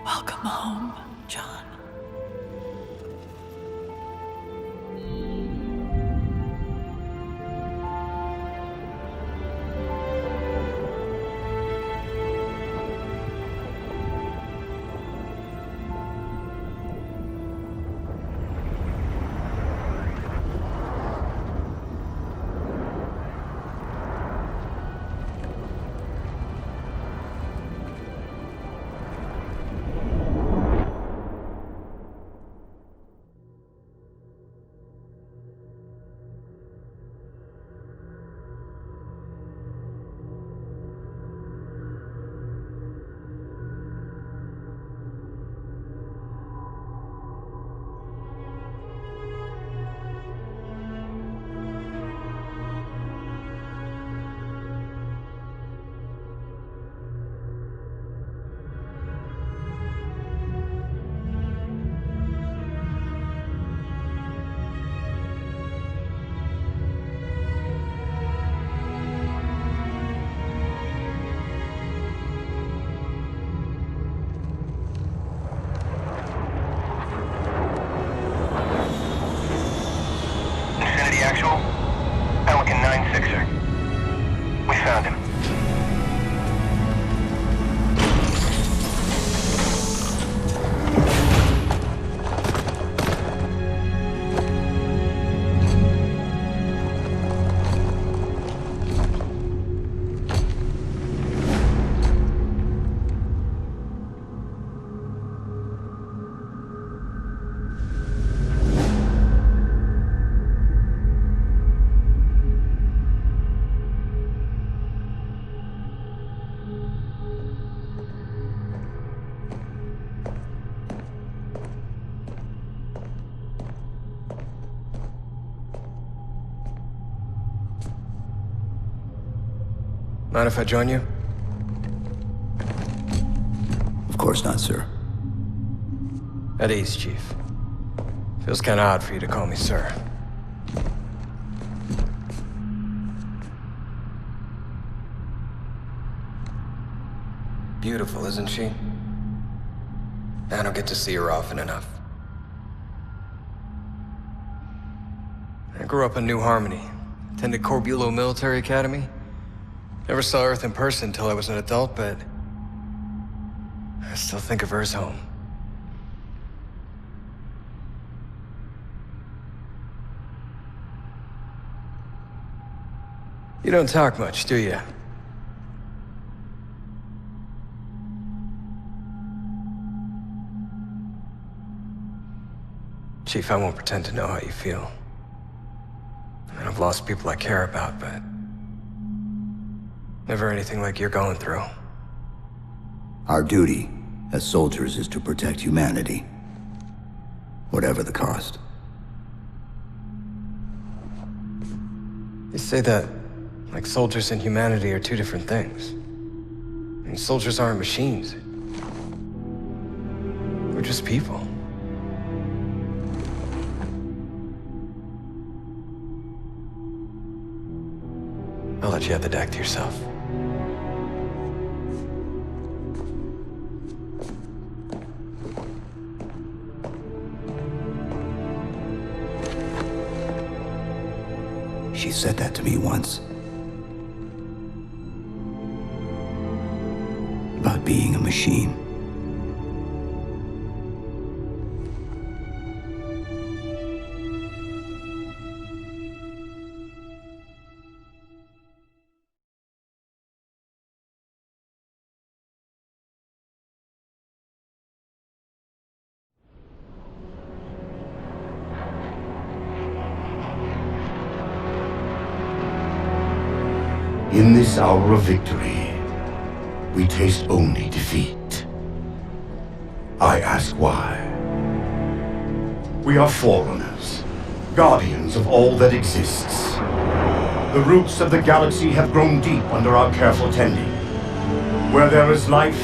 Welcome home, John. found him. Mind if I join you? Of course not, sir. At ease, Chief. Feels kinda odd for you to call me sir. Beautiful, isn't she? I don't get to see her often enough. I grew up in New Harmony. Attended Corbulo Military Academy. Never saw Earth in person until I was an adult, but I still think of her as home. You don't talk much, do you? Chief, I won't pretend to know how you feel. I mean, I've lost people I care about, but never anything like you're going through. Our duty as soldiers is to protect humanity, whatever the cost. You say that like soldiers and humanity are two different things. I mean, soldiers aren't machines. We're just people. I'll let you have the deck to yourself. She said that to me once. About being a machine. In this hour of victory, we taste only defeat. I ask why. We are forerunners, guardians of all that exists. The roots of the galaxy have grown deep under our careful tending. Where there is life,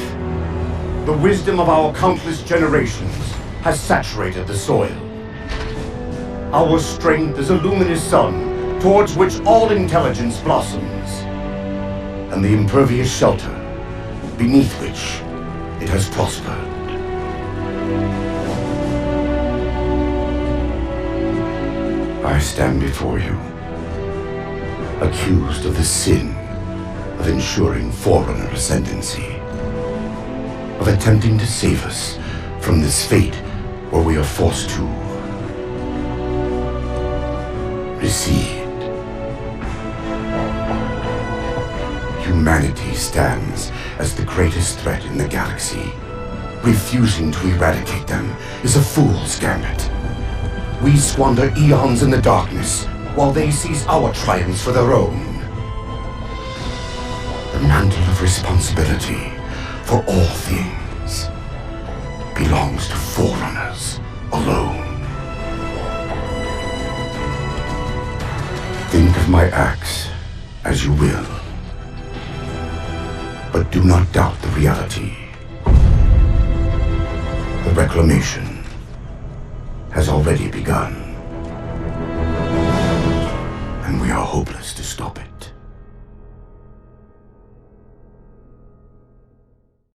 the wisdom of our countless generations has saturated the soil. Our strength is a luminous sun towards which all intelligence blossoms, and the impervious shelter beneath which it has prospered. I stand before you, accused of the sin of ensuring Forerunner ascendancy, of attempting to save us from this fate where we are forced to recede. Humanity stands as the greatest threat in the galaxy. Refusing to eradicate them is a fool's gambit. We squander eons in the darkness, while they seize our triumphs for their own. The mantle of responsibility for all things belongs to Forerunners alone. Think of my acts as you will, but do not doubt the reality. The reclamation has already begun, and we are hopeless to stop it.